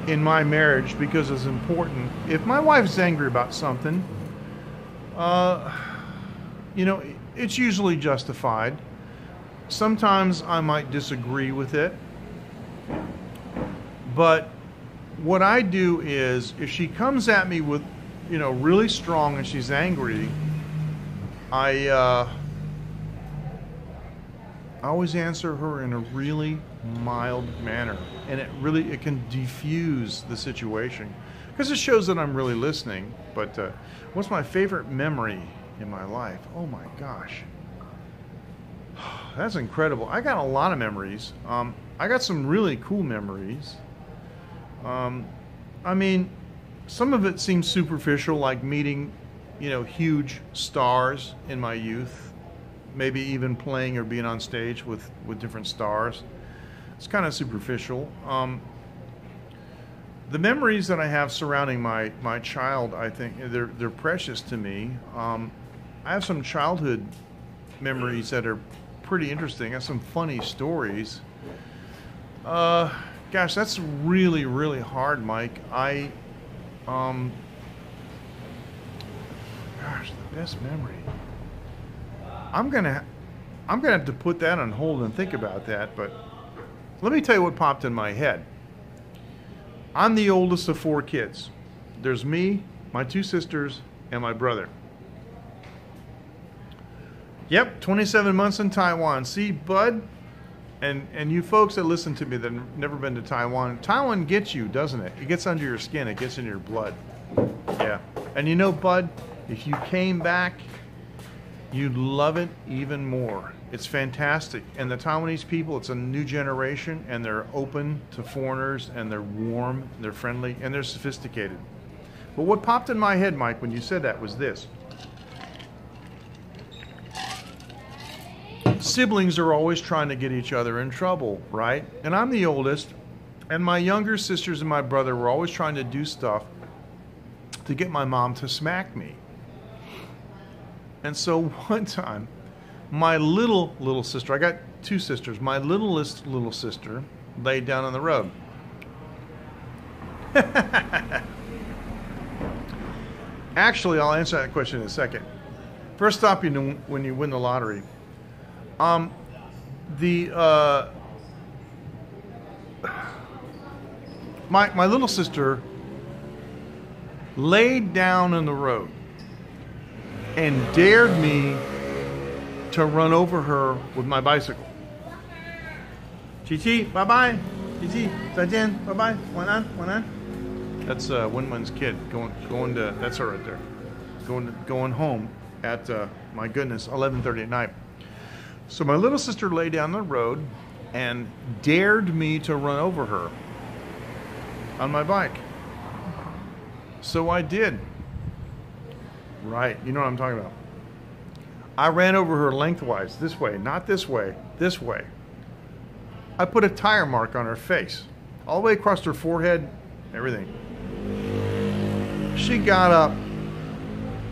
in my marriage, because it's important, if my wife's angry about something, you know, it's usually justified. Sometimes I might disagree with it. But what I do is, if she comes at me with, you know, really strong and she's angry, I always answer her in a really mild manner, and it can diffuse the situation, because it shows that I'm really listening. But what's my favorite memory in my life? Oh my gosh, that's incredible. I got a lot of memories. I got some really cool memories. I mean, some of it seems superficial, like meeting, huge stars in my youth, maybe even playing or being on stage with different stars. It's kind of superficial. The memories that I have surrounding my child, I think they're precious to me. I have some childhood memories that are pretty interesting. I have some funny stories. Gosh, that's really, really hard, Mike. Gosh, the best memory. I'm gonna have to put that on hold and think about that. But let me tell you what popped in my head. I'm the oldest of 4 kids. There's me, my 2 sisters, and my brother. Yep, 27 months in Taiwan. See, bud, and you folks that listen to me that have never been to Taiwan, Taiwan gets you, doesn't it? It gets under your skin. It gets in your blood. Yeah. And you know, bud, if you came back, you'd love it even more. It's fantastic. And the Taiwanese people, it's a new generation, and they're open to foreigners, and they're warm, and they're friendly, and they're sophisticated. But what popped in my head, Mike, when you said that was this. Siblings are always trying to get each other in trouble, right? And I'm the oldest, and my younger sisters and my brother were always trying to do stuff to get my mom to smack me. And so one time, my little sister, I got 2 sisters, my littlest little sister laid down on the road. Actually, I'll answer that question in a second. First stop when you win the lottery. My little sister laid down in the road and dared me to run over her with my bicycle. Chi-chi, bye-bye. Chi-chi, 再见, bye-bye. 晚安, 晚安. That's Wenwen's kid going to, that's her right there. Going home at, my goodness, 11:30 at night. So my little sister lay down the road and dared me to run over her on my bike. So I did. Right, you know what I'm talking about. I ran over her lengthwise, this way, not this way, this way. I put a tire mark on her face, all the way across her forehead, everything. She got up,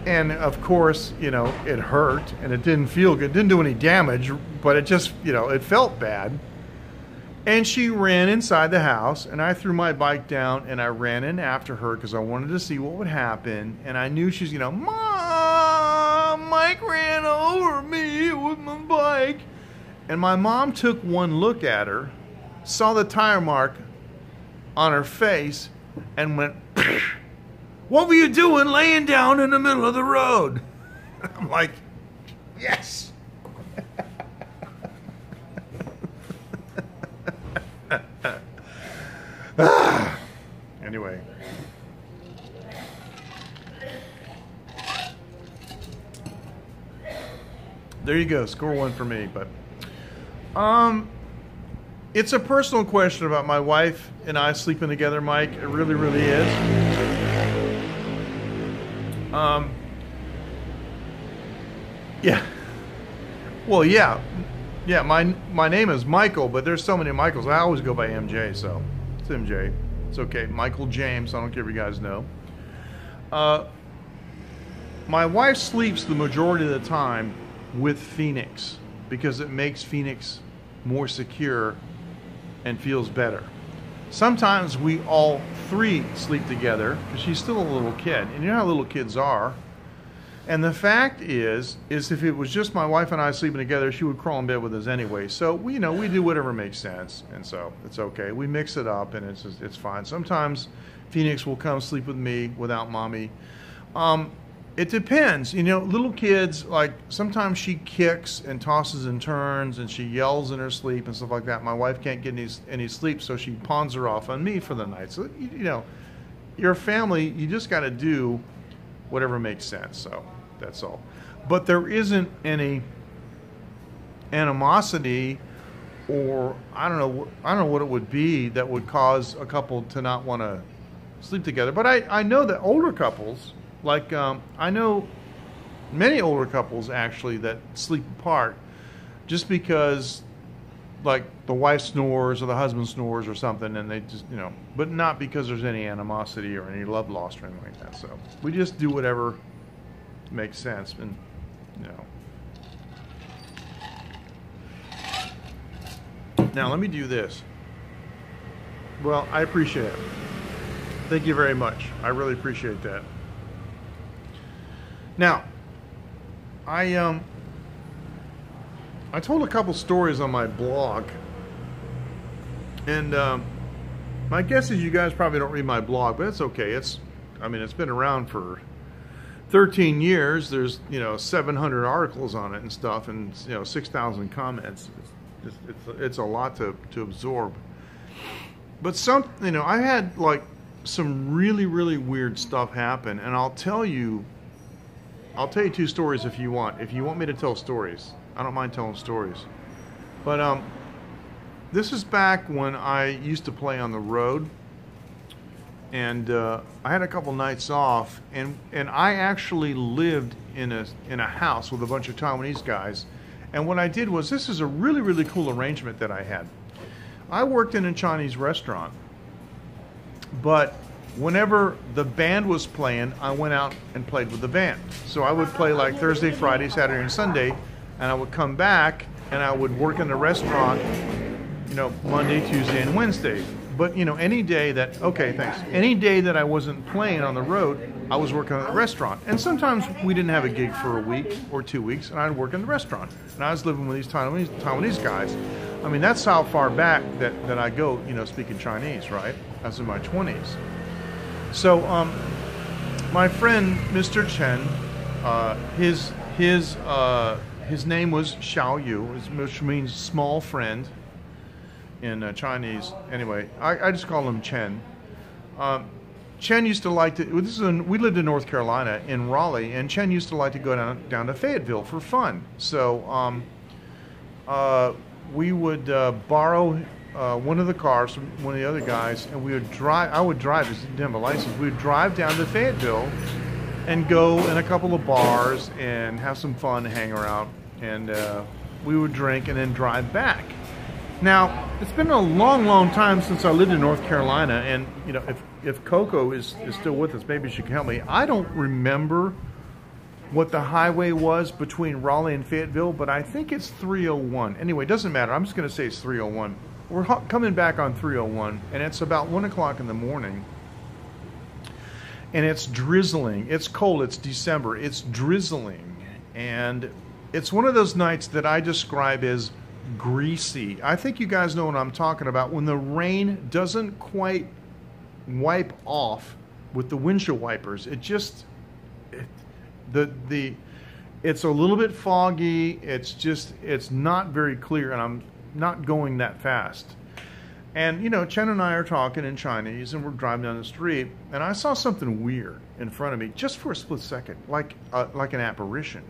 and of course, it hurt, and it didn't feel good. It didn't do any damage, but it just, it felt bad. And she ran inside the house, and I threw my bike down, and I ran in after her because I wanted to see what would happen. And I knew she's, Mom, Mike ran over me with my bike. And my mom took one look at her, saw the tire mark on her face, and went, "What were you doing laying down in the middle of the road?" I'm like, yes. Anyway. There you go. Score 1 for me. But it's a personal question about my wife and I sleeping together, Mike. It really, really is. Yeah. Well, yeah. Yeah, my name is Michael, but there's so many Michaels. I always go by MJ, so it's MJ. It's okay. Michael James. I don't care if you guys know. My wife sleeps the majority of the time with Phoenix because it makes Phoenix more secure and feels better. Sometimes we all 3 sleep together because she's still a little kid, and you know how little kids are. And the fact is if it was just my wife and I sleeping together, she would crawl in bed with us anyway. So we do whatever makes sense, and so it's okay. We mix it up, and it's fine. Sometimes Phoenix will come sleep with me without mommy. It depends. Little kids, like, sometimes she kicks and tosses and turns, and she yells in her sleep and stuff like that. My wife can't get any sleep, so she pawns her off on me for the night. So, your family, you just got to do whatever makes sense. So that's all. But there isn't any animosity, or I don't know what it would be that would cause a couple to not want to sleep together. But I know that older couples, like I know many older couples actually that sleep apart just because, like, the wife snores or the husband snores or something, and they just, you know, but not because there's any animosity or any love lost or anything like that. So we just do whatever makes sense, and you know. Now let me do this. Well, I appreciate it. Thank you very much. I really appreciate that. Now, I told a couple stories on my blog, and my guess is you guys probably don't read my blog, but it's okay. I mean, it's been around for 13 years. There's, you know, 700 articles on it and stuff, and, you know, 6,000 comments. It's a lot to absorb. But you know, I had like some really, really weird stuff happen, and I'll tell you 2 stories if you want. If you want me to tell stories, I don't mind telling stories. But this is back when I used to play on the road, and I had a couple nights off, and I actually lived in a house with a bunch of Taiwanese guys. And what I did was, this is a really, really cool arrangement that I had. I worked in a Chinese restaurant, but whenever the band was playing, I went out and played with the band. So I would play like Thursday, Friday, Saturday, and Sunday, and I would come back and I would work in the restaurant, you know, Monday, Tuesday, and Wednesday. But, you know, any day that, okay, thanks. Any day that I wasn't playing on the road, I was working at the restaurant. And sometimes we didn't have a gig for a week or 2 weeks, and I'd work in the restaurant. And I was living with these Taiwanese guys. I mean, that's how far back that I go, you know, speaking Chinese, right? I was in my 20s. So, my friend, Mr. Chen, his name was Xiao Yu, which means small friend in Chinese. Anyway, I just call him Chen. Chen used to like to, we lived in North Carolina, in Raleigh, and Chen used to like to go down to Fayetteville for fun. So we would borrow one of the cars from one of the other guys, and we would drive. I would drive, because he didn't have a license. We would drive down to Fayetteville and go in a couple of bars and have some fun, hang around, and we would drink and then drive back. Now, it's been a long, long time since I lived in North Carolina, and, you know, if Coco is still with us, maybe she can help me. I don't remember what the highway was between Raleigh and Fayetteville, but I think it's 301. Anyway, it doesn't matter. I'm just going to say it's 301. We're coming back on 301, and it's about 1 o'clock in the morning, and it's drizzling. It's cold. It's December. It's drizzling, and it's one of those nights that I describe as greasy. I think you guys know what I'm talking about, when the rain doesn't quite wipe off with the windshield wipers. It just it's a little bit foggy. It's not very clear, and I'm not going that fast. And, you know, Chen and I are talking in Chinese, and we're driving down the street, and I saw something weird in front of me just for a split second, like an apparition.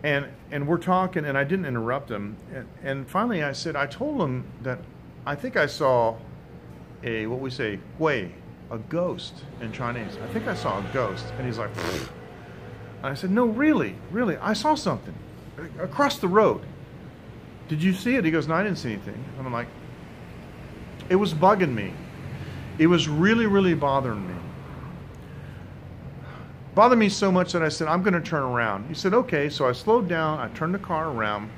And we're talking, and I didn't interrupt him. And finally I told him that I think I saw what we say, hui, a ghost in Chinese. I think I saw a ghost. And he's like, pfft. And I said, no, really, I saw something across the road. Did you see it? He goes, no, I didn't see anything. And I'm like, it was bugging me. It was really, really bothering me. Bothered me so much that I said, I'm going to turn around. He said, okay. So I slowed down, I turned the car around,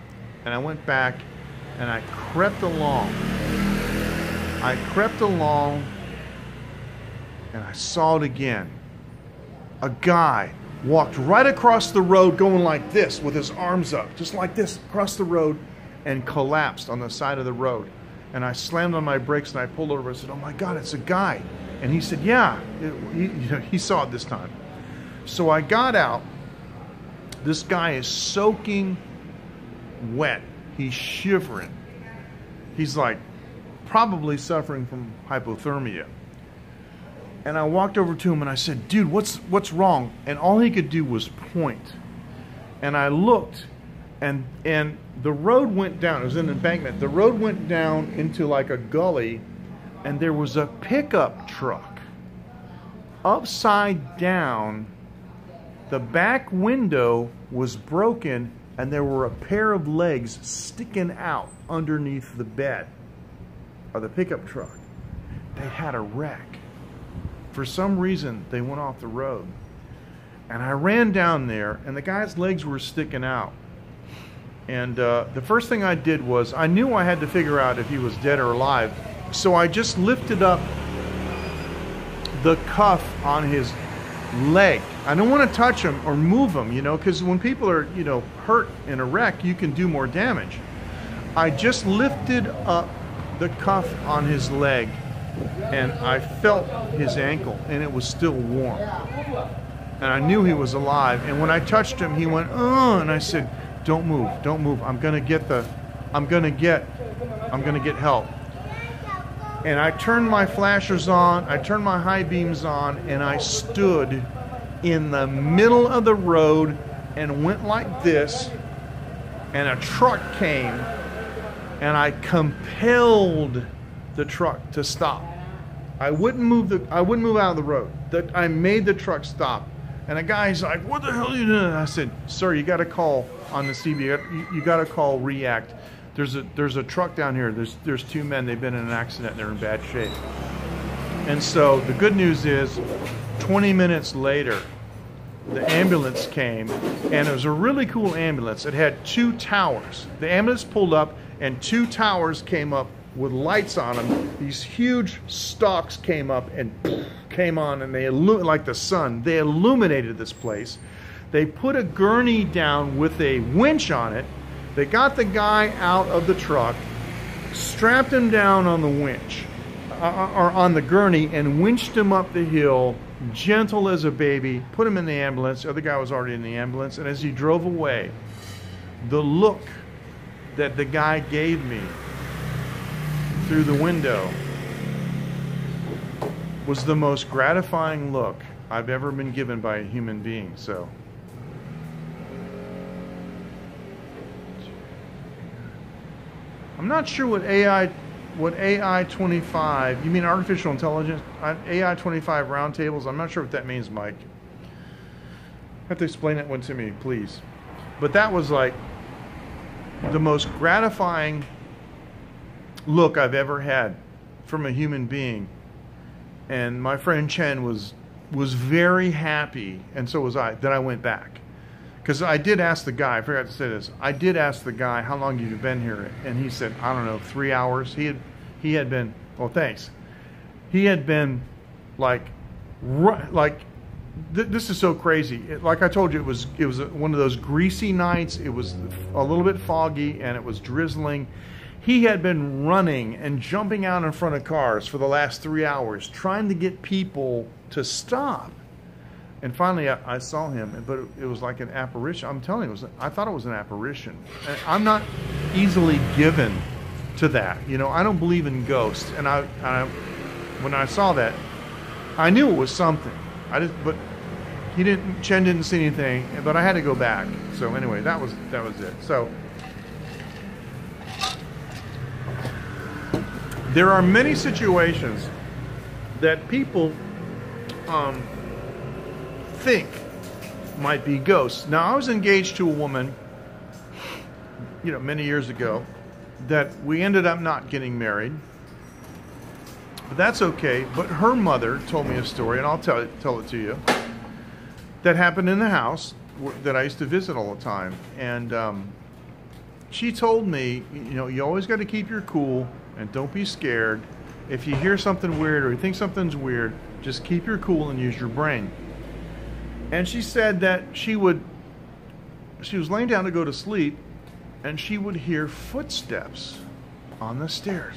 and I went back, and I crept along. And I saw it again. A guy walked right across the road going like this with his arms up, just like this, across the road, and collapsed on the side of the road. And I slammed on my brakes, and I pulled over. I said, oh my God, it's a guy. And he said, yeah, he saw it this time. So I got out. This guy is soaking wet. He's shivering. He's like probably suffering from hypothermia. And I walked over to him and I said, dude, what's wrong? And all he could do was point. And I looked, and the road went down. It was an embankment. The road went down into like a gully, and there was a pickup truck upside down. The back window was broken, and there were a pair of legs sticking out underneath the bed of the pickup truck. They had a wreck. For some reason, they went off the road. And I ran down there, and the guy's legs were sticking out. And the first thing I did was, I knew I had to figure out if he was dead or alive. So I just lifted up the cuff on his leg. I don't want to touch him or move him, you know, because when people are, you know, hurt in a wreck, you can do more damage. I just lifted up the cuff on his leg, and I felt his ankle, and it was still warm. And I knew he was alive. And when I touched him, he went, "Oh," and I said, "Don't move, don't move. I'm gonna get help." And I turned my flashers on, I turned my high beams on, and I stood in the middle of the road and went like this, and a truck came, and I compelled the truck to stop. I wouldn't move out of the road. I made the truck stop. And a guy's like, "What the hell are you doing?" I said, "Sir, you got to call on the CB. You got to call React. There's a truck down here. There's two men. They've been in an accident. And they're in bad shape." And so the good news is, 20 minutes later, the ambulance came, and it was a really cool ambulance. It had two towers. The ambulance pulled up, and two towers came up with lights on them. These huge stalks came up and came on, and they like the sun. They illuminated this place. They put a gurney down with a winch on it. They got the guy out of the truck, strapped him down on the winch, or on the gurney, and winched him up the hill, gentle as a baby, put him in the ambulance. The other guy was already in the ambulance, and as he drove away, the look that the guy gave me through the window was the most gratifying look I've ever been given by a human being. So I'm not sure what AI 25, you mean artificial intelligence, AI 25 roundtables? I'm not sure what that means, Mike. You have to explain that one to me, please. But that was like the most gratifying look I've ever had from a human being. And my friend Chen was very happy, and so was I, that I went back. Because I did ask the guy, I forgot to say this, I did ask the guy, "How long have you been here?" And he said, "I don't know, 3 hours." He had been, well, thanks. He had been this is so crazy. Like I told you, it was one of those greasy nights. It was a little bit foggy, and it was drizzling. He had been running and jumping out in front of cars for the last 3 hours, trying to get people to stop. And finally, I saw him, but it was like an apparition. I'm telling you, I thought it was an apparition. And I'm not easily given to that. You know, I don't believe in ghosts. And when I saw that, I knew it was something. But Chen didn't see anything. But I had to go back. So anyway, that was it. So there are many situations that people think might be ghosts. Now, I was engaged to a woman, you know, many years ago, that we ended up not getting married. But that's okay. But her mother told me a story, and I'll tell it to you, that happened in the house that I used to visit all the time. And she told me, you know, you always got to keep your cool and don't be scared. If you hear something weird or you think something's weird, just keep your cool and use your brain. And she said that she was laying down to go to sleep, and she would hear footsteps on the stairs.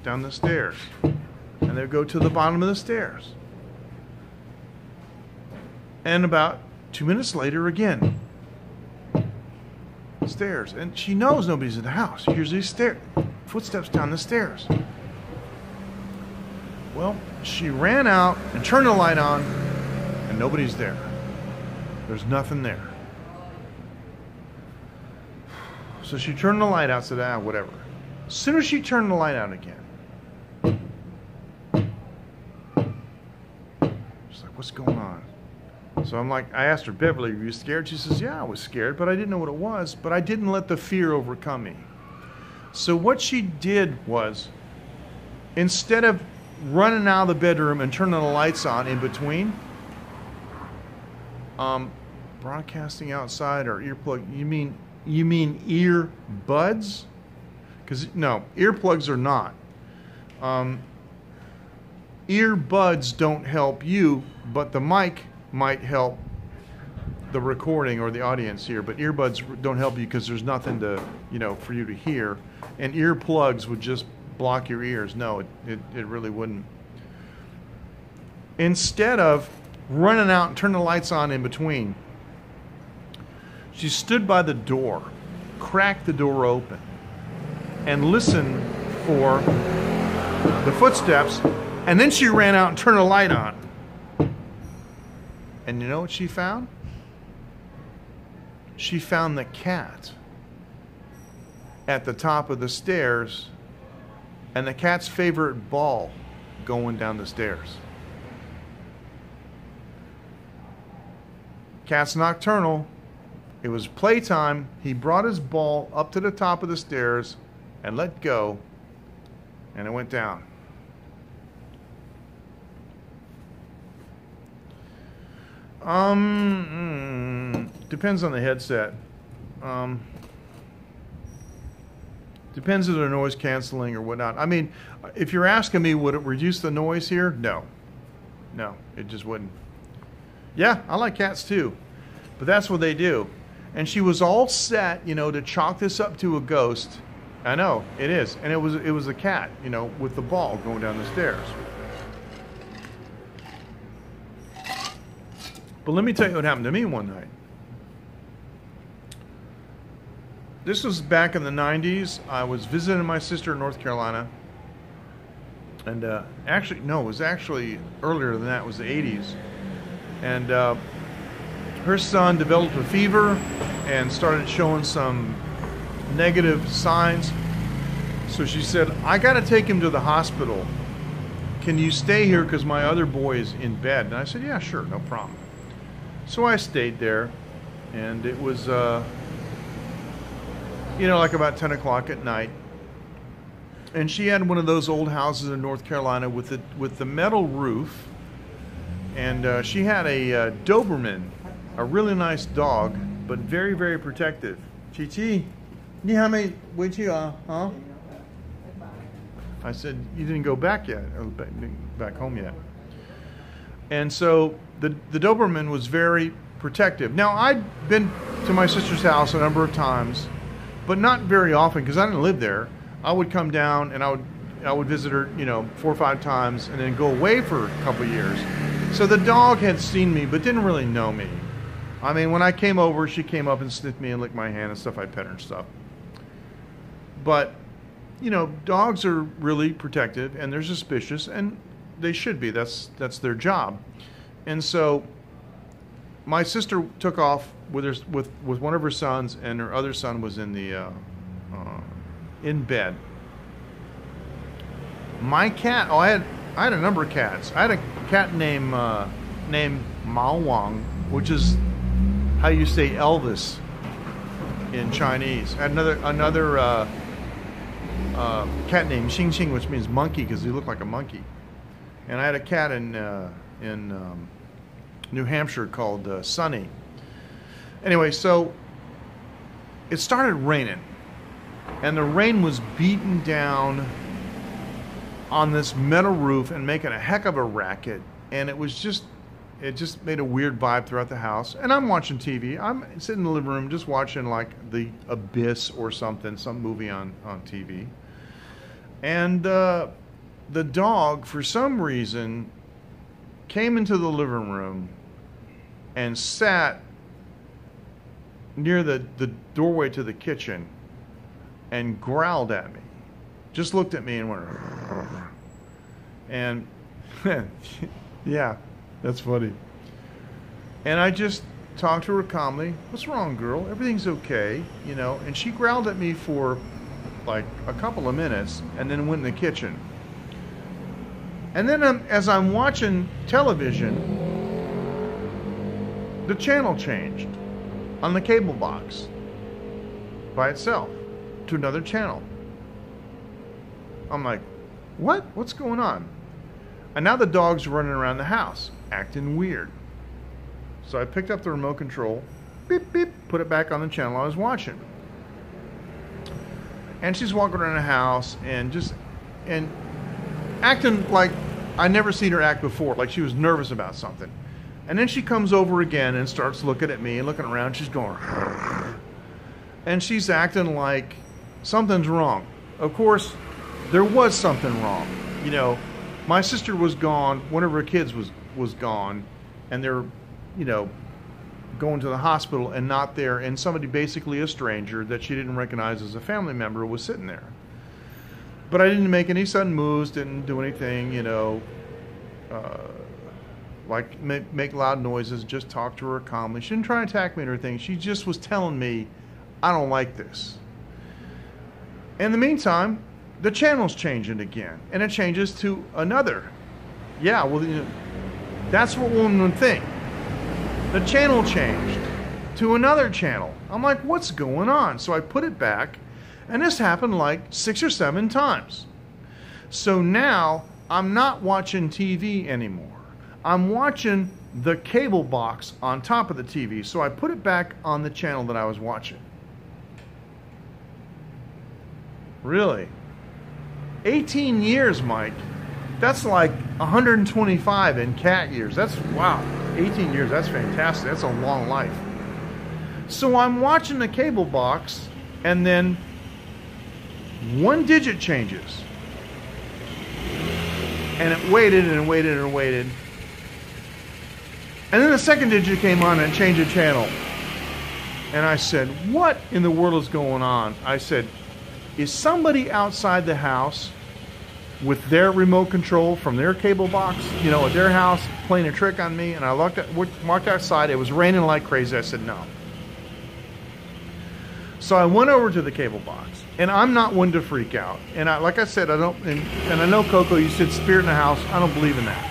Down the stairs. And they'd go to the bottom of the stairs. And about 2 minutes later again. Stairs. And she knows nobody's in the house. She hears these footsteps down the stairs. Well, she ran out and turned the light on, and nobody's there. There's nothing there. So she turned the light out and said, whatever. As soon as she turned the light out again, what's going on? So I'm like, I asked her, Beverly, were you scared? She says, yeah, I was scared, but I didn't know what it was. But I didn't let the fear overcome me. So what she did was, instead of running out of the bedroom and turning the lights on in between, broadcasting outside or earplug, you mean earbuds? Because, no, earplugs are not. Earbuds don't help you, but the mic might help the recording or the audience here, but earbuds don't help you because there's nothing to, for you to hear. And earplugs would just block your ears. No, it really wouldn't. Instead of running out and turning the lights on in between, she stood by the door, cracked the door open, and listened for the footsteps, and then she ran out and turned the light on. And you know what she found? She found the cat at the top of the stairs and the cat's favorite ball going down the stairs. Cat's nocturnal. It was playtime. He brought his ball up to the top of the stairs and let go, and it went down. Depends on the headset. Depends if they're noise canceling or whatnot. I mean, if you're asking me, would it reduce the noise here? No. No, it just wouldn't. Yeah, I like cats too, but that's what they do. And she was all set, to chalk this up to a ghost. I know, it is. And it was a cat, with the ball going down the stairs. But let me tell you what happened to me one night. This was back in the 90s. I was visiting my sister in North Carolina. And actually, no, it was actually earlier than that. It was the 80s. And her son developed a fever and started showing some negative signs. So she said, I got to take him to the hospital. Can you stay here because my other boy is in bed? And I said, yeah, sure, no problem. So I stayed there, and it was, like about 10 o'clock at night. And she had one of those old houses in North Carolina with the metal roof. And she had a Doberman, a really nice dog, but very, very protective. Chi-Chi, ni hai mei wei chi huh? I said, you didn't go back yet, or back home yet. And so the Doberman was very protective. Now, I'd been to my sister's house a number of times, but not very often because I didn't live there. I would come down and I would visit her, 4 or 5 times and then go away for a couple of years. So the dog had seen me but didn't really know me. I mean, when I came over, she came up and sniffed me and licked my hand and stuff. I pet her and stuff. But, dogs are really protective and they're suspicious, and they should be. That's their job. And so my sister took off with one of her sons, and her other son was in bed. My cat. Oh, I had a number of cats. I had a cat named Mao Wang, which is how you say Elvis in Chinese. I had another cat named Xing Xing, which means monkey because he looked like a monkey. And I had a cat in New Hampshire called Sunny. Anyway, so it started raining, and the rain was beating down on this metal roof and making a heck of a racket, and it just made a weird vibe throughout the house. And I'm watching TV. I'm sitting in the living room just watching like The Abyss or something, some movie on TV. And the dog, for some reason, came into the living room and sat near the doorway to the kitchen and growled at me. Just looked at me and went, and yeah, that's funny. And I just talked to her calmly. What's wrong, girl? Everything's okay, And she growled at me for like a couple of minutes and then went in the kitchen. And then as I'm watching television, the channel changed on the cable box by itself to another channel. I'm like, what? What's going on? And now the dog's running around the house, acting weird. So I picked up the remote control, beep, beep, put it back on the channel I was watching. And she's walking around the house and acting like I never seen her act before, like she was nervous about something. And then she comes over again and starts looking at me and looking around. She's going, and she's acting like something's wrong. Of course, there was something wrong. You know, my sister was gone, one of her kids was gone, and they're, you know, going to the hospital and not there, and somebody, basically a stranger that she didn't recognize as a family member, was sitting there. But I didn't make any sudden moves, didn't do anything, you know, like make loud noises, just talk to her calmly. She didn't try to attack me or anything. She just was telling me, I don't like this. In the meantime, the channel's changing again, and it changes to another. Yeah, well, you know, that's what one would think. The channel changed to another channel. I'm like, what's going on? So I put it back, and this happened like 6 or 7 times. So now I'm not watching TV anymore. I'm watching the cable box on top of the TV. So I put it back on the channel that I was watching. Really? 18 years, Mike. That's like 125 in cat years. That's, wow. 18 years, that's fantastic. That's a long life. So I'm watching the cable box, and then one digit changes. And it waited and waited and waited. And then the second digit came on and changed the channel. And I said, what in the world is going on? I said, is somebody outside the house with their remote control from their cable box, you know, at their house, playing a trick on me? And I walked outside. It was raining like crazy. I said, no. So I went over to the cable box, and I'm not one to freak out. And like I said, I don't, and I know, Coco, you said spirit in the house. I don't believe in that.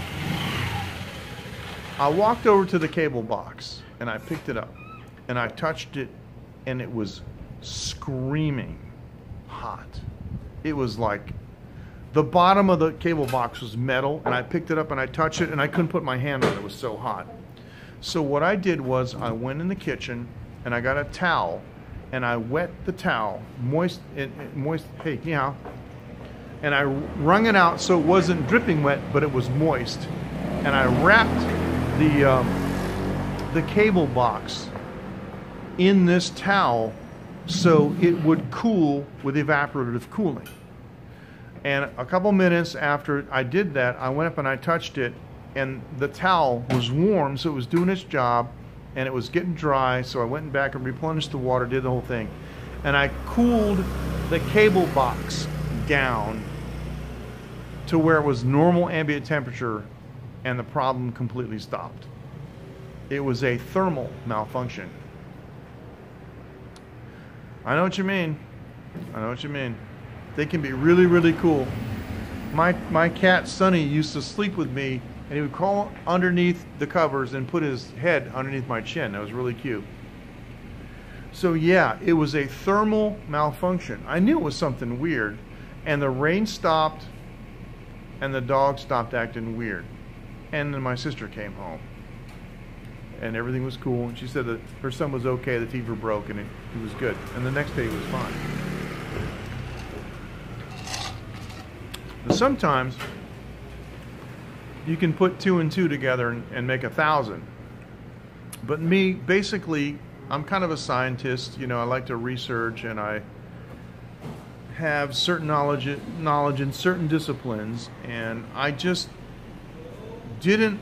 I walked over to the cable box, and I picked it up, and I touched it, and it was screaming hot. It was like the bottom of the cable box was metal, and I picked it up and I touched it, and I couldn't put my hand on it. It was so hot. So what I did was I went in the kitchen, and I got a towel, and I wet the towel, moist, hey, yeah, and I wrung it out so it wasn't dripping wet, but it was moist, and I wrapped the cable box in this towel so it would cool with evaporative cooling. And a couple minutes after I did that, I went up and I touched it, and the towel was warm, so it was doing its job, and it was getting dry, so I went back and replenished the water, did the whole thing. And I cooled the cable box down to where it was normal ambient temperature, and the problem completely stopped. It was a thermal malfunction. I know what you mean. I know what you mean. They can be really, really cool. My cat, Sonny, used to sleep with me, and he would crawl underneath the covers and put his head underneath my chin. That was really cute. So yeah, it was a thermal malfunction. I knew it was something weird, and the rain stopped, and the dog stopped acting weird. And then my sister came home, and everything was cool, and she said that her son was okay, the teeth were broke, and he was good. And the next day he was fine. But sometimes you can put 2 and 2 together and make 1,000. But me, basically, I'm kind of a scientist. You know, I like to research, and I have certain knowledge in certain disciplines, and I just didn't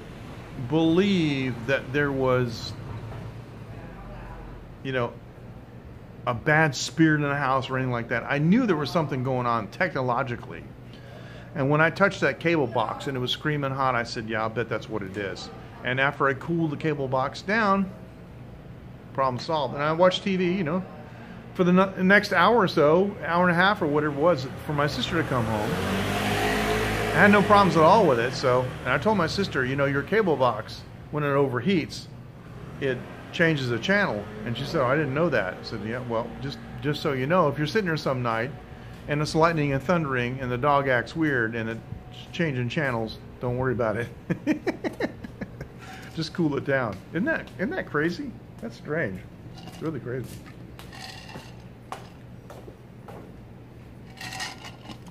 believe that there was, you know, a bad spirit in the house or anything like that. I knew there was something going on technologically. And when I touched that cable box and it was screaming hot, I said, yeah, I'll bet that's what it is. And after I cooled the cable box down, problem solved. And I watched TV, you know, for the next hour or so, hour and a half or whatever it was, for my sister to come home. I had no problems at all with it. So, and I told my sister, you know, your cable box, when it overheats, it changes the channel. And she said, oh, I didn't know that. I said, yeah, well, just so you know, if you're sitting there some night and it's lightning and thundering and the dog acts weird and it's changing channels, don't worry about it. Just cool it down. Isn't that crazy? That's strange. It's really crazy.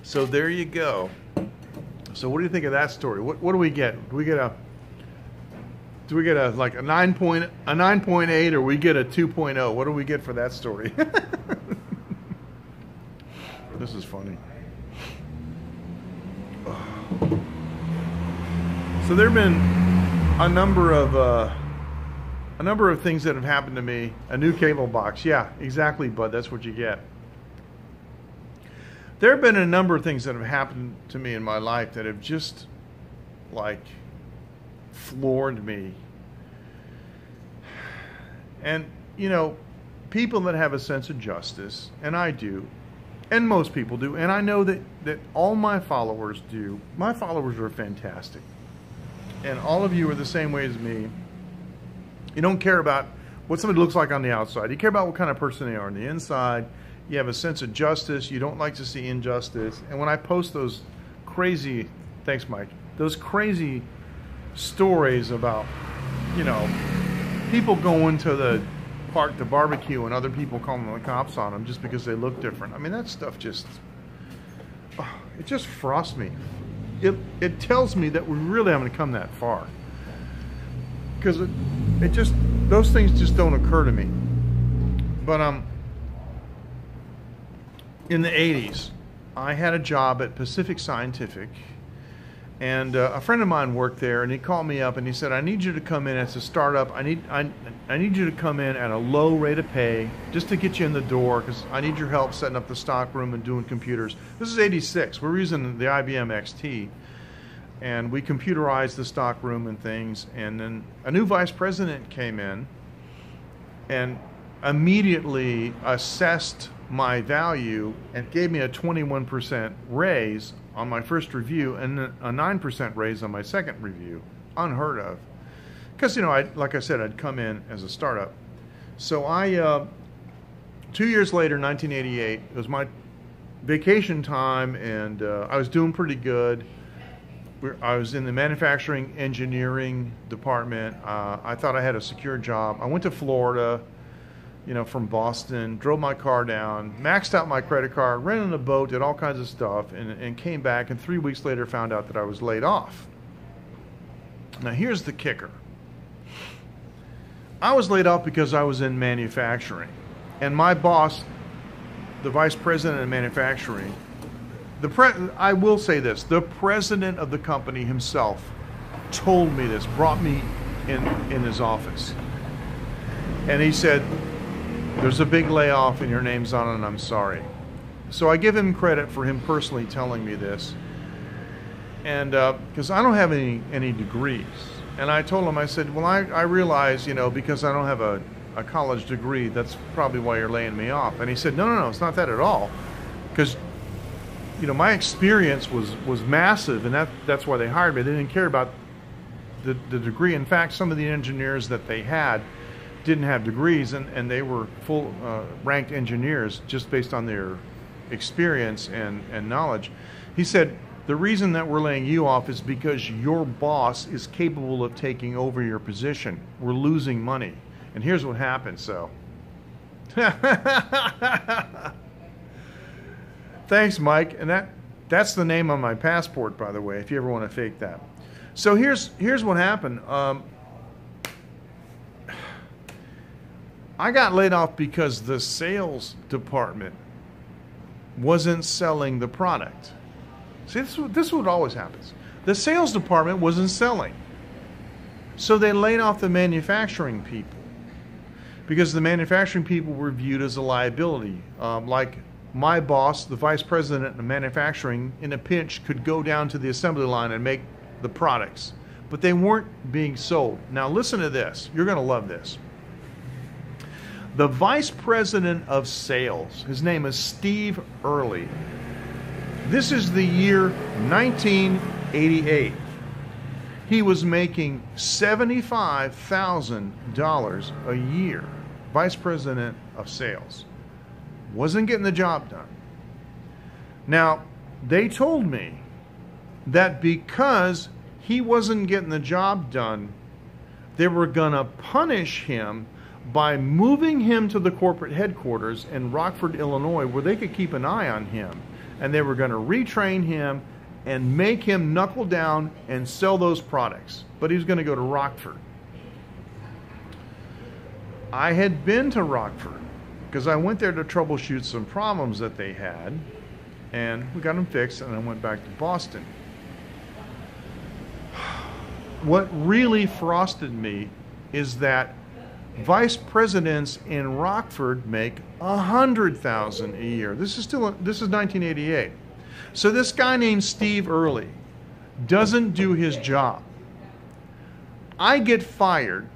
So there you go. So what do you think of that story? What do we get? Do we get a like a 9.8 or we get a 2.0? What do we get for that story? This is funny. So there've been a number of things that have happened to me. A new cable box. Yeah, exactly, bud. That's what you get. There have been a number of things that have happened to me in my life that have just, like, floored me. And, you know, people that have a sense of justice, and I do, and most people do, and I know that all my followers do. My followers are fantastic. And all of you are the same way as me. You don't care about what somebody looks like on the outside. You care about what kind of person they are on the inside. You have a sense of justice. You don't like to see injustice. And when I post those crazy, thanks Mike, those crazy stories about, you know, people going to the park to barbecue and other people calling the cops on them just because they look different. I mean, that stuff just, it just frosts me. It tells me that we really haven't come that far. Because it just, those things just don't occur to me. But, in the 80s, I had a job at Pacific Scientific, and a friend of mine worked there, and he called me up and he said, I need you to come in as a startup. I need you to come in at a low rate of pay just to get you in the door because I need your help setting up the stock room and doing computers. This is 86. We're using the IBM XT, and we computerized the stock room and things, and then a new vice president came in and immediately assessed my value and gave me a 21% raise on my first review and a 9% raise on my second review. Unheard of. Because, you know, like I said, I'd come in as a startup. So I, 2 years later, 1988, it was my vacation time, and I was doing pretty good. I was in the manufacturing engineering department. I thought I had a secure job. I went to Florida, you know, from Boston, drove my car down, maxed out my credit card, rented a boat, did all kinds of stuff, and came back, and 3 weeks later found out that I was laid off. Now here's the kicker. I was laid off because I was in manufacturing, and my boss, the vice president of manufacturing, I will say this, the president of the company himself told me this, brought me in his office, and he said, there's a big layoff and your name's on it and I'm sorry. So I give him credit for him personally telling me this. And because I don't have any degrees. And I told him, I said, well, I realize, you know, because I don't have a college degree, that's probably why you're laying me off. And he said, no, it's not that at all. Because, you know, my experience was massive, and that's why they hired me. They didn't care about the degree. In fact, some of the engineers that they had didn't have degrees, and they were full ranked engineers just based on their experience and knowledge. He said, the reason that we're laying you off is because your boss is capable of taking over your position. We're losing money. And here's what happened, so. Thanks, Mike. And that's the name on my passport, by the way, if you ever want to fake that. So here's what happened. I got laid off because the sales department wasn't selling the product. See, this is what always happens. The sales department wasn't selling. So they laid off the manufacturing people because the manufacturing people were viewed as a liability. Like my boss, the vice president of manufacturing, in a pinch could go down to the assembly line and make the products. But they weren't being sold. Now listen to this. You're going to love this. The vice president of sales, his name is Steve Early. This is the year 1988. He was making $75,000 a year, vice president of sales. Wasn't getting the job done. Now, they told me that because he wasn't getting the job done, they were going to punish him by moving him to the corporate headquarters in Rockford, Illinois, where they could keep an eye on him. And they were going to retrain him and make him knuckle down and sell those products. But he was going to go to Rockford. I had been to Rockford because I went there to troubleshoot some problems that they had, and we got them fixed, and I went back to Boston. What really frosted me is that vice presidents in Rockford make $100,000 a year. This is 1988. So this guy named Steve Early doesn't do his job. I get fired.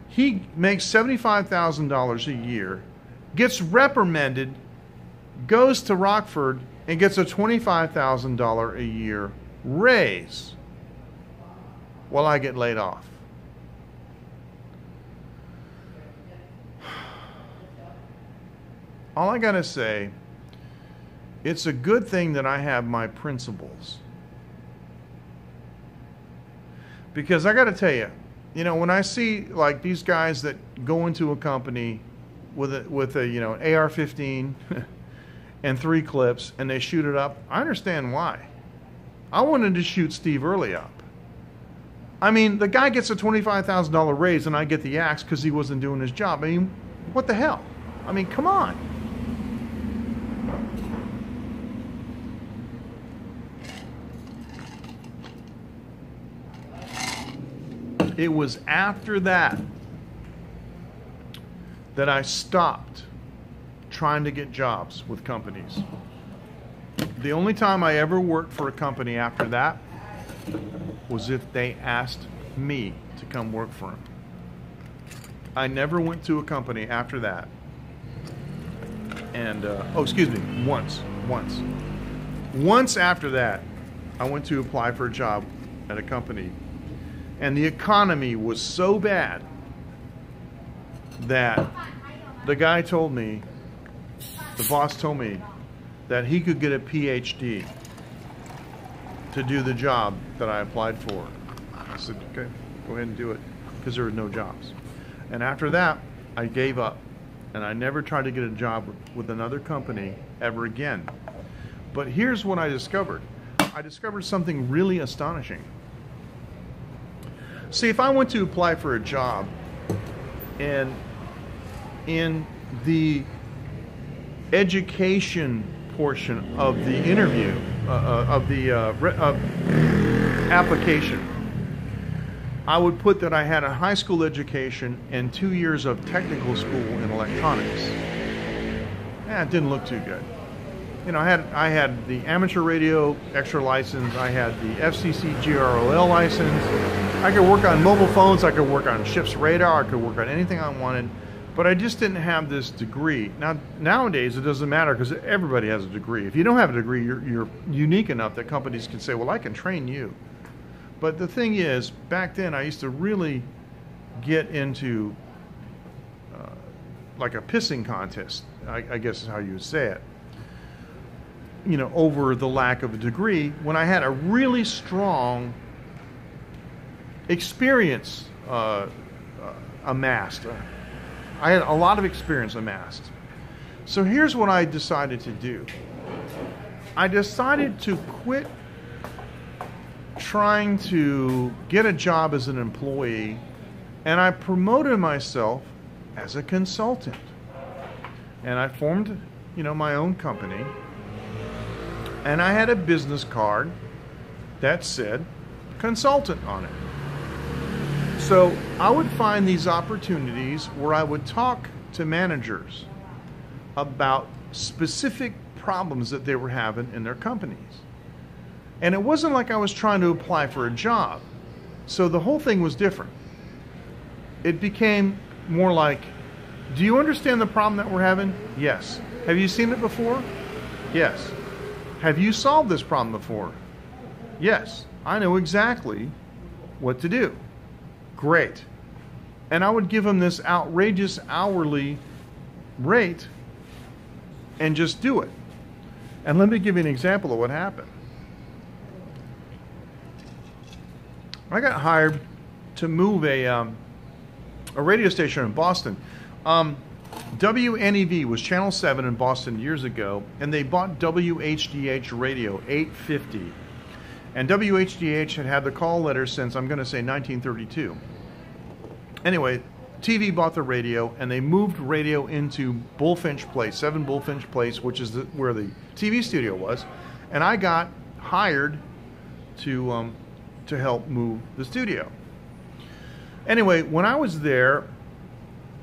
He makes $75,000 a year, gets reprimanded, goes to Rockford, and gets a $25,000 a year raise while I get laid off. All I gotta say, it's a good thing that I have my principles. Because I gotta tell you, when I see like these guys that go into a company with a AR-15 and 3 clips and they shoot it up, I understand why. I wanted to shoot Steve Early up. I mean, the guy gets a $25,000 raise and I get the axe because he wasn't doing his job. I mean, what the hell? I mean, come on. It was after that that I stopped trying to get jobs with companies. The only time I ever worked for a company after that was if they asked me to come work for them. I never went to a company after that. And, once. Once after that, I went to apply for a job at a company. And the economy was so bad that the guy told me, the boss told me, that he could get a PhD to do the job that I applied for. I said, okay, go ahead and do it, because there were no jobs. And after that, I gave up, and I never tried to get a job with another company ever again. But here's what I discovered. I discovered something really astonishing. See, if I went to apply for a job, and in the education portion of the interview, application, I would put that I had a high school education and 2 years of technical school in electronics. It didn't look too good. I had the amateur radio extra license. I had the FCC GROL license. I could work on mobile phones. I could work on ship's radar. I could work on anything I wanted. But I just didn't have this degree. Now, nowadays, it doesn't matter because everybody has a degree. If you don't have a degree, you're unique enough that companies can say, well, I can train you. But the thing is, back then, I used to really get into like a pissing contest, I guess is how you would say it, over the lack of a degree, when I had a really strong experience amassed. I had a lot of experience amassed. So here's what I decided to do. I decided to quit trying to get a job as an employee, and I promoted myself as a consultant. And I formed, my own company, and I had a business card that said consultant on it. So I would find these opportunities where I would talk to managers about specific problems that they were having in their companies. And it wasn't like I was trying to apply for a job. So the whole thing was different. It became more like, do you understand the problem that we're having? Yes. Have you seen it before? Yes. Have you solved this problem before? Yes. I know exactly what to do. Great. And I would give them this outrageous hourly rate and just do it. And let me give you an example of what happened. I got hired to move a radio station in Boston. WNEV was Channel 7 in Boston years ago, and they bought WHDH Radio 850. And WHDH had had the call letter since, I'm going to say, 1932. Anyway, TV bought the radio, and they moved radio into Bullfinch Place, 7 Bullfinch Place, which is where the TV studio was. And I got hired to help move the studio. Anyway, when I was there,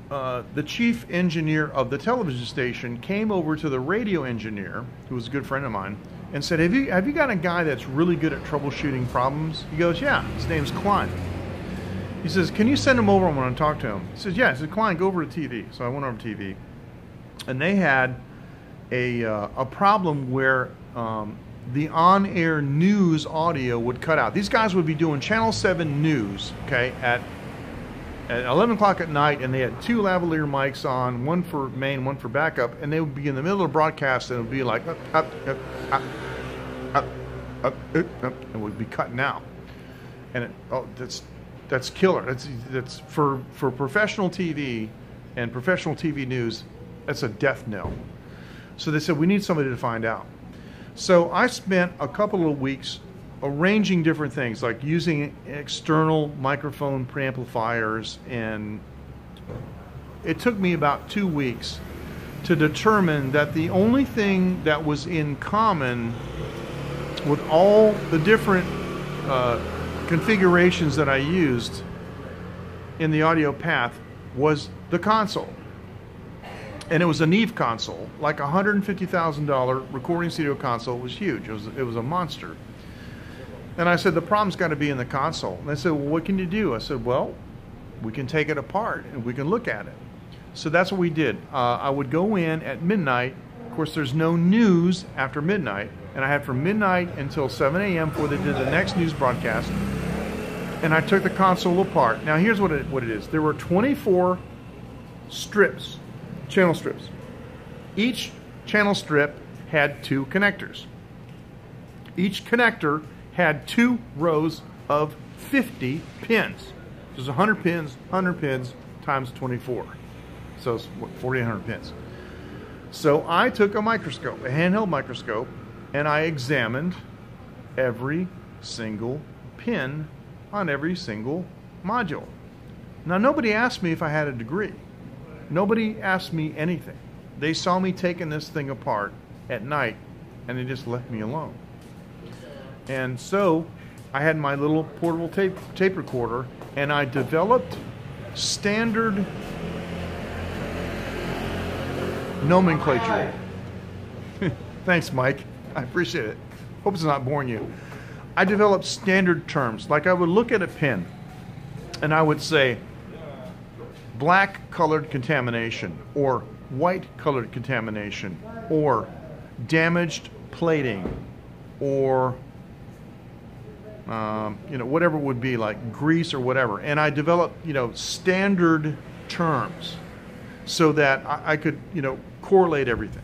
the chief engineer of the television station came over to the radio engineer, who was a good friend of mine, and said, have you got a guy that's really good at troubleshooting problems? He goes, yeah, his name's Klein. He says, can you send him over? I want to talk to him. He says, yeah. I said, Klein, go over to TV. So I went over to TV, and they had a problem where the on-air news audio would cut out. These guys would be doing Channel 7 news, okay, at 11 o'clock at night, and they had 2 lavalier mics on, one for main, one for backup, and they would be in the middle of the broadcast, and it would be like, and would be cutting out. And that's killer. That's for professional TV and professional TV news, that's a death knell. So they said, we need somebody to find out. So I spent a couple of weeks arranging different things, like using external microphone preamplifiers, and it took me about 2 weeks to determine that the only thing that was in common with all the different configurations that I used in the audio path was the console. And it was a Neve console, like a $150,000 recording studio console. It was huge. It was a monster. And I said, the problem's got to be in the console. And they said, well, what can you do? I said, well, we can take it apart and we can look at it. So that's what we did. I would go in at midnight. Of course, there's no news after midnight. And I had from midnight until 7 a.m. before they did the next news broadcast. And I took the console apart. Now, here's what it is. There were 24 strips, channel strips. Each channel strip had 2 connectors. Each connector had 2 rows of 50 pins. There's 100 pins times 24. So it's 4,800 pins. So I took a microscope, a handheld microscope, and I examined every single pin on every single module. Now, nobody asked me if I had a degree. Nobody asked me anything. They saw me taking this thing apart at night, and they just left me alone. And so I had my little portable tape recorder, and I developed standard nomenclature. Thanks, Mike. I appreciate it. Hope it's not boring you. I developed standard terms. Like, I would look at a pin, and I would say black colored contamination, or white colored contamination, or damaged plating, or whatever it would be, like grease or whatever. And I developed, standard terms so that I could, correlate everything.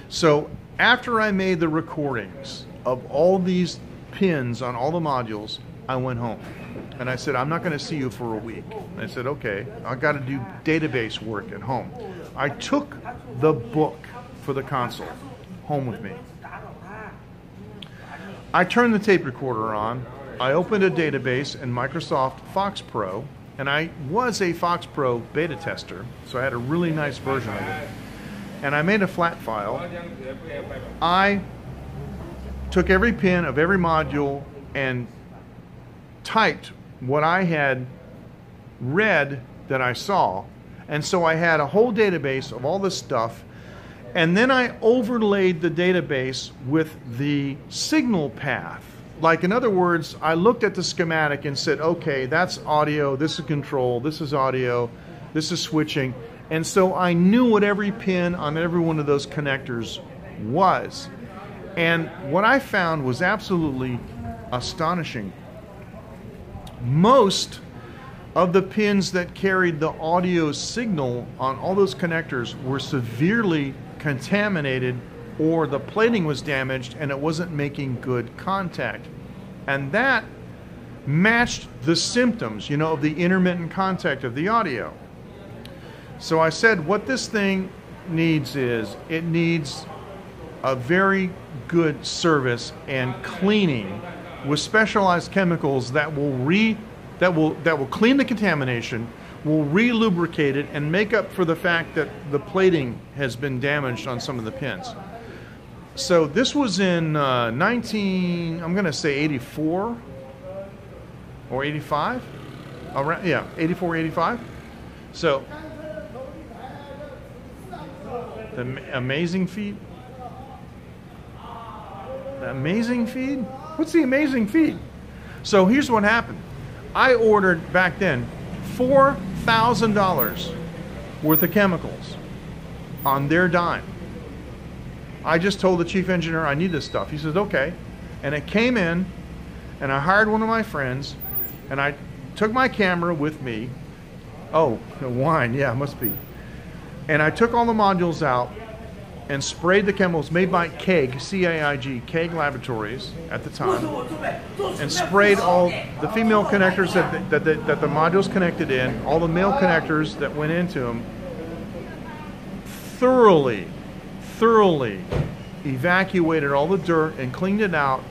So after I made the recordings of all these pins on all the modules, I went home. And I said, I'm not going to see you for a week. And I said, okay, I've got to do database work at home. I took the book for the console home with me. I turned the tape recorder on. I opened a database in Microsoft Fox Pro, and I was a Fox Pro beta tester, so I had a really nice version of it. And I made a flat file. I took every pin of every module and typed what I had read that I saw. And so I had a whole database of all this stuff. And then I overlaid the database with the signal path. Like, in other words, I looked at the schematic and said, okay, that's audio, this is control, this is audio, this is switching. And so I knew what every pin on every one of those connectors was. And what I found was absolutely astonishing. most of the pins that carried the audio signal on all those connectors were severely contaminated, or the plating was damaged and it wasn't making good contact. And that matched the symptoms, you know, of the intermittent contact of the audio. So I said, what this thing needs is, it needs a very good service and cleaning with specialized chemicals that will clean the contamination, will re-lubricate it, and make up for the fact that the plating has been damaged on some of the pins. So this was in I'm going to say 84 or 85, around, yeah, 84, 85. So the amazing feed. The amazing feed? What's the amazing feed? So here's what happened. I ordered back then $4,000 worth of chemicals on their dime. I just told the chief engineer I need this stuff. He says, okay. And it came in, and I hired one of my friends, and I took my camera with me. Oh, the wine, yeah, must be. And I took all the modules out and sprayed the chemicals made by KEG, C-A-I-G, KEG Laboratories at the time, and sprayed all the female connectors that the modules connected in, all the male connectors that went into them, thoroughly evacuated all the dirt and cleaned it out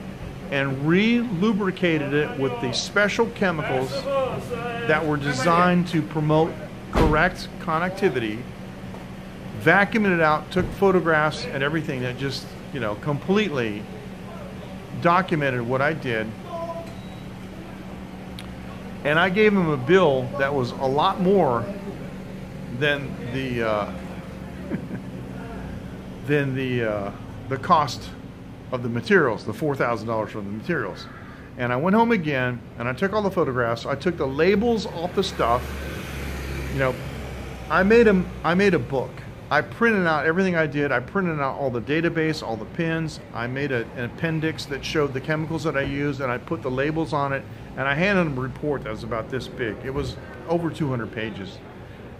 and re-lubricated it with the special chemicals that were designed to promote correct connectivity, vacuumed it out, took photographs and everything that just, you know, completely documented what I did. And I gave him a bill that was a lot more than the the cost of the materials, the $4,000 for the materials. And I went home again and I took all the photographs. I took the labels off the stuff. You know, I made a book. I printed out everything I did. I printed out all the database, all the pins. I made an appendix that showed the chemicals that I used, and I put the labels on it. And I handed him a report that was about this big. It was over 200 pages.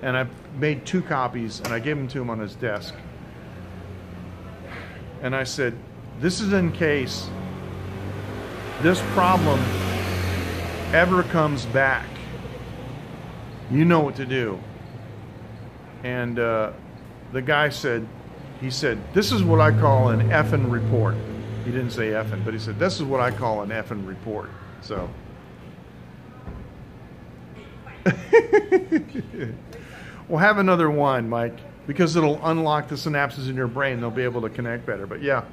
And I made 2 copies, and I gave them to him on his desk. And I said, this is in case this problem ever comes back. You know what to do. And the guy said, this is what I call an effing report. He didn't say effing, but he said, this is what I call an effing report. So. Well, have another wine, Mike, because it'll unlock the synapses in your brain. They'll be able to connect better. But yeah,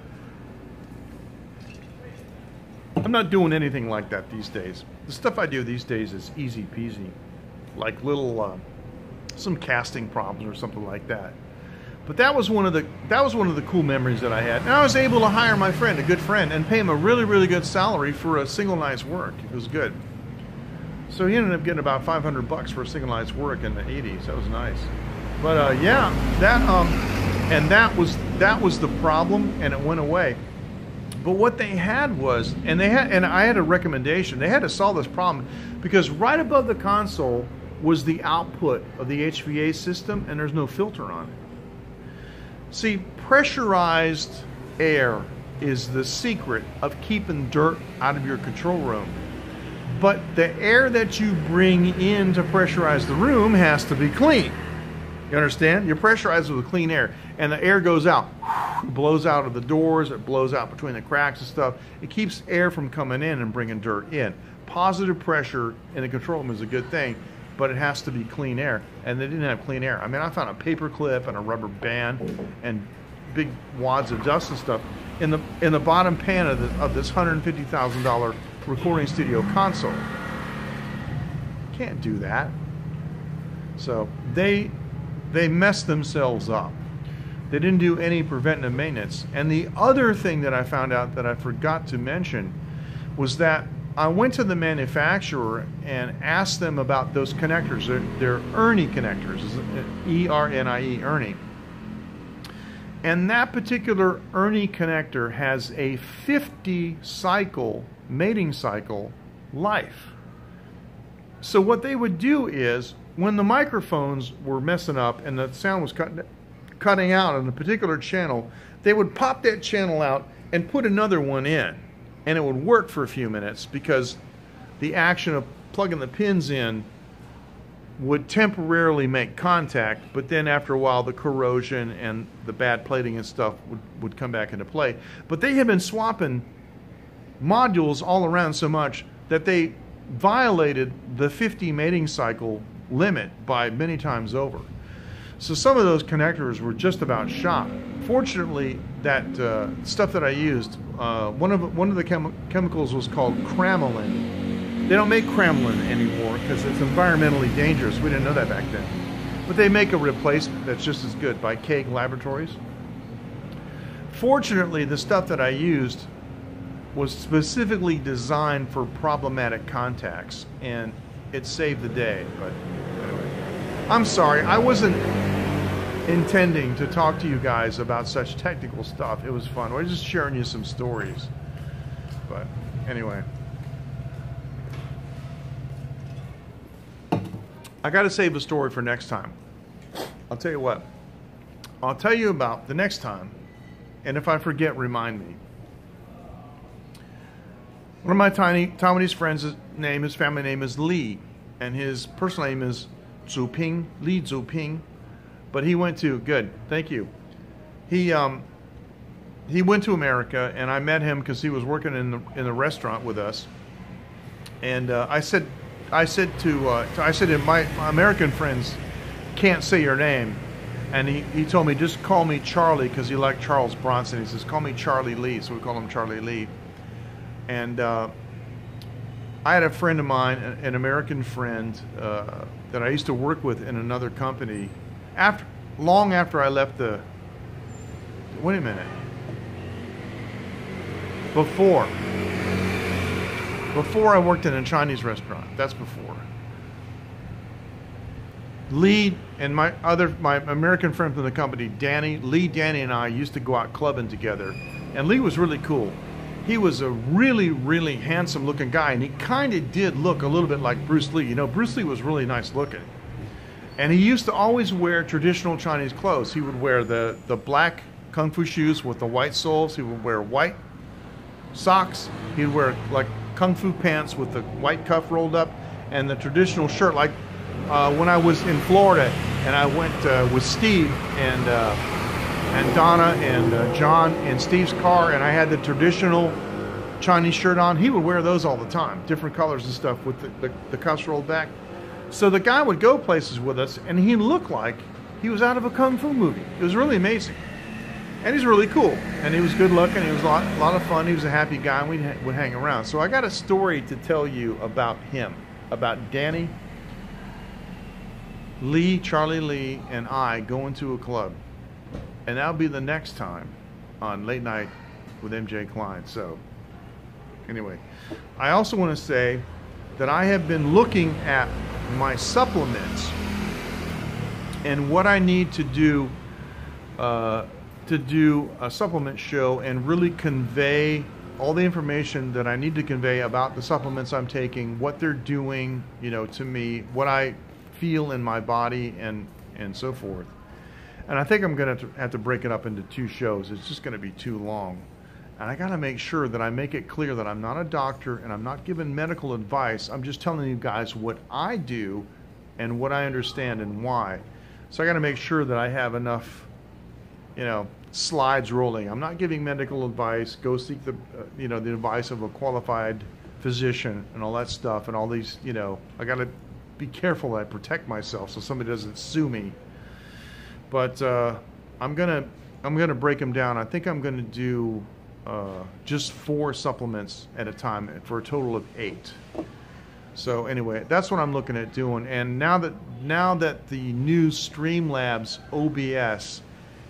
I'm not doing anything like that these days. The stuff I do these days is easy peasy, like little some casting problems or something like that. But that was one of the cool memories that I had. And I was able to hire my friend, a good friend, and pay him a really, really good salary for a single night's work. It was good. So he ended up getting about $500 for a single night's work in the 80s. That was nice. But yeah, that was the problem, and it went away. But what they had was, and I had a recommendation. They had to solve this problem because right above the console was the output of the HVA system, and there's no filter on it. See, pressurized air is the secret of keeping dirt out of your control room. But the air that you bring in to pressurize the room has to be clean. You understand? You're pressurized with clean air, and the air goes out. It blows out of the doors, it blows out between the cracks and stuff. It keeps air from coming in and bringing dirt in. Positive pressure in the control room is a good thing, but it has to be clean air, and they didn't have clean air. I mean, I found a paper clip and a rubber band and big wads of dust and stuff in the bottom pan of this $150,000 recording studio console. Can't do that. So they messed themselves up. They didn't do any preventive maintenance. And the other thing that I found out that I forgot to mention was that I went to the manufacturer and asked them about those connectors. They're Ernie connectors, E-R-N-I-E, Ernie. And that particular Ernie connector has a 50 cycle mating cycle life. So what they would do is, when the microphones were messing up and the sound was cutting out on a particular channel, they would pop that channel out and put another one in. And it would work for a few minutes because the action of plugging the pins in would temporarily make contact, but then after a while the corrosion and the bad plating and stuff would come back into play. But they had been swapping modules all around so much that they violated the 50 mating cycle limit by many times over. So some of those connectors were just about shot. Fortunately, that stuff that I used, one of the chemicals was called cramaline. They don't make cramaline anymore because it's environmentally dangerous. We didn't know that back then. But they make a replacement that's just as good by Kague Laboratories. Fortunately, the stuff that I used was specifically designed for problematic contacts, and it saved the day. But anyway, I'm sorry, I wasn't intending to talk to you guys about such technical stuff. It was fun. We're just sharing you some stories. But anyway, I got to save a story for next time. I'll tell you what. I'll tell you about the next time, and if I forget, remind me. One of my Taiwanese friends' name, his family name is Li, and his personal name is Zuping, Li Zuping. But he went to, good, thank you. He went to America, and I met him because he was working in the restaurant with us. And I said to him, my American friends can't say your name, and he told me, just call me Charlie, because he liked Charles Bronson. He says, call me Charlie Lee, so we call him Charlie Lee. And I had a friend of mine, an American friend that I used to work with in another company. Long after I left the, wait a minute, before I worked in a Chinese restaurant, that's before. Lee and my American friend from the company, Danny, and I used to go out clubbing together, and Lee was really cool. He was a really, really handsome looking guy, and he kind of did look a little bit like Bruce Lee. You know, Bruce Lee was really nice looking. And he used to always wear traditional Chinese clothes. He would wear the black kung fu shoes with the white soles. He would wear white socks. He'd wear like kung fu pants with the white cuff rolled up, and the traditional shirt. Like when I was in Florida and I went with Steve and Donna and John in Steve's car, and I had the traditional Chinese shirt on, he would wear those all the time, different colors and stuff with the cuffs rolled back. So the guy would go places with us, and he looked like he was out of a kung fu movie. It was really amazing. And he's really cool, and he was good looking. He was a lot of fun. He was a happy guy, and we would hang around. So I got a story to tell you about him, about Danny, Lee, Charlie Lee, and I going to a club. And that'll be the next time on Late Night with MJ Klein. So anyway, I also want to say that I have been looking at my supplements and what I need to do a supplement show and really convey all the information that I need to convey about the supplements I'm taking, what they're doing, you know, to me, what I feel in my body, and so forth. And I think I'm going to have to break it up into 2 shows. It's just going to be too long. And I got to make sure that I make it clear that I'm not a doctor and I'm not giving medical advice. I'm just telling you guys what I do and what I understand and why. So I got to make sure that I have enough, you know, slides rolling. I'm not giving medical advice. Go seek the, you know, the advice of a qualified physician and all that stuff and all these, you know, I got to be careful that I protect myself so somebody doesn't sue me. But I'm gonna break them down. I think I'm gonna do just 4 supplements at a time for a total of 8. So anyway, that's what I'm looking at doing. And now that the new Streamlabs OBS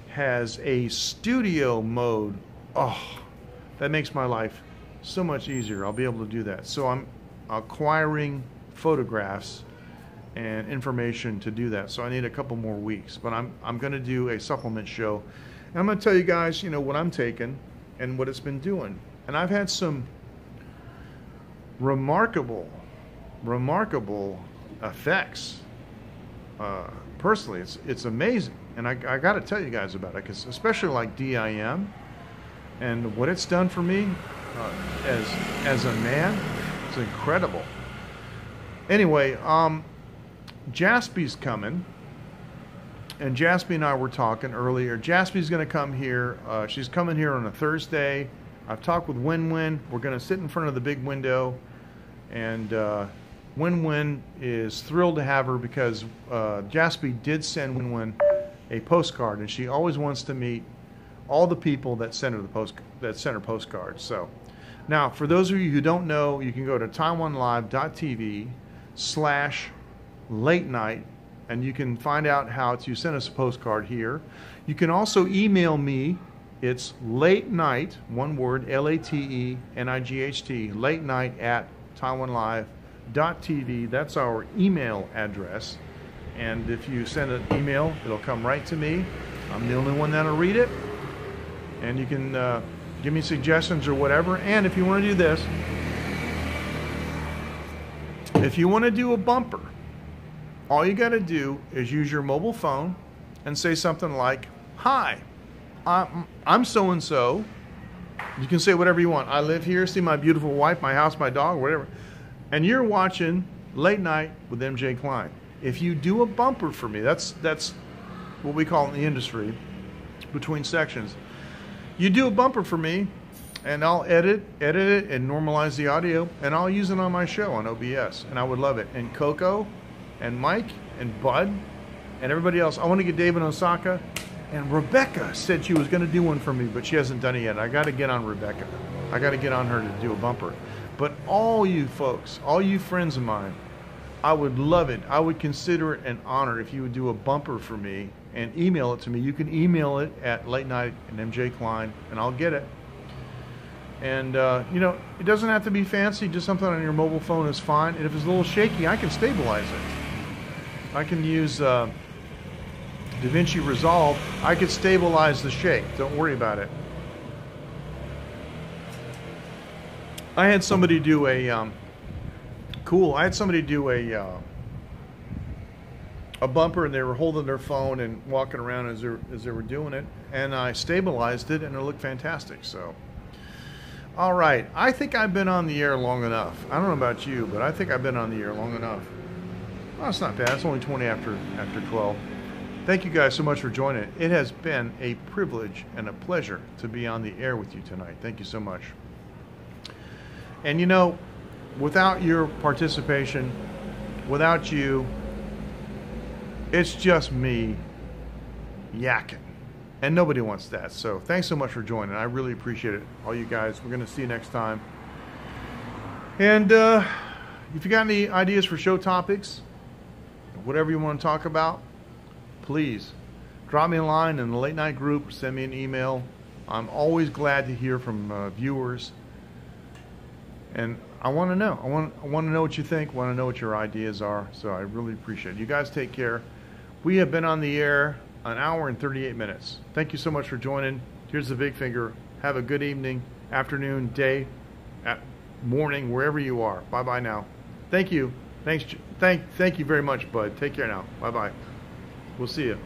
has a studio mode, oh, that makes my life so much easier. I'll be able to do that. So I'm acquiring photographs and information to do that. So I need a couple more weeks, but I'm going to do a supplement show. And I'm going to tell you guys, you know, what I'm taking and what it's been doing. And I've had some remarkable remarkable effects. Personally, it's amazing, and I got to tell you guys about it, because especially like DIM and what it's done for me as a man, it's incredible. Anyway, Jaspy's coming, and Jaspy and I were talking earlier. Jaspy's going to come here. She's coming here on a Thursday. I've talked with Wenwen. We're going to sit in front of the big window, and Wenwen is thrilled to have her, because Jaspy did send Wenwen a postcard, and she always wants to meet all the people that send her postcards. So now, for those of you who don't know, you can go to taiwanlive.tv/late night, and you can find out how to send us a postcard here. You can also email me. It's late night, one word, LATENIGHT, late night at taiwanlive.tv. That's our email address. And if you send an email, it'll come right to me. I'm the only one that'll read it. And you can give me suggestions or whatever. And if you want to do this, if you want to do a bumper, all you got to do is use your mobile phone and say something like, "Hi, I'm so-and-so." You can say whatever you want. "I live here, see my beautiful wife, my house, my dog," whatever. And you're watching Late Night with MJ Klein. If you do a bumper for me, that's what we call in the industry, between sections. You do a bumper for me, and I'll edit it and normalize the audio, and I'll use it on my show on OBS, and I would love it. And Coco and Mike and Bud and everybody else. I want to get David Osaka. And Rebecca said she was going to do one for me, but she hasn't done it yet. I got to get on Rebecca. I got to get on her to do a bumper. But all you folks, all you friends of mine, I would love it. I would consider it an honor if you would do a bumper for me and email it to me. You can email it at Late Night and MJ Klein, and I'll get it. And, you know, it doesn't have to be fancy. Just something on your mobile phone is fine. And if it's a little shaky, I can stabilize it. I can use DaVinci Resolve. I could stabilize the shake. Don't worry about it. I had somebody do a I had somebody do a bumper, and they were holding their phone and walking around as they were doing it, and I stabilized it, and it looked fantastic. So, all right, I think I've been on the air long enough. I don't know about you, but I think I've been on the air long enough. Well, it's not bad. It's only 20 after 12. Thank you guys so much for joining. It has been a privilege and a pleasure to be on the air with you tonight. Thank you so much. And you know, without your participation, without you, it's just me yakking. And nobody wants that. So thanks so much for joining. I really appreciate it, all you guys. We're going to see you next time. And if you got any ideas for show topics, whatever you want to talk about, please drop me a line in the Late Night group or send me an email. I'm always glad to hear from viewers. And I want to know. I want to know what you think. Want to know what your ideas are. So I really appreciate it. You guys take care. We have been on the air an hour and 38 minutes. Thank you so much for joining. Here's the big finger. Have a good evening, afternoon, day, morning, wherever you are. Bye-bye now. Thank you. Thank you very much, Bud. Take care now. Bye-bye. We'll see you.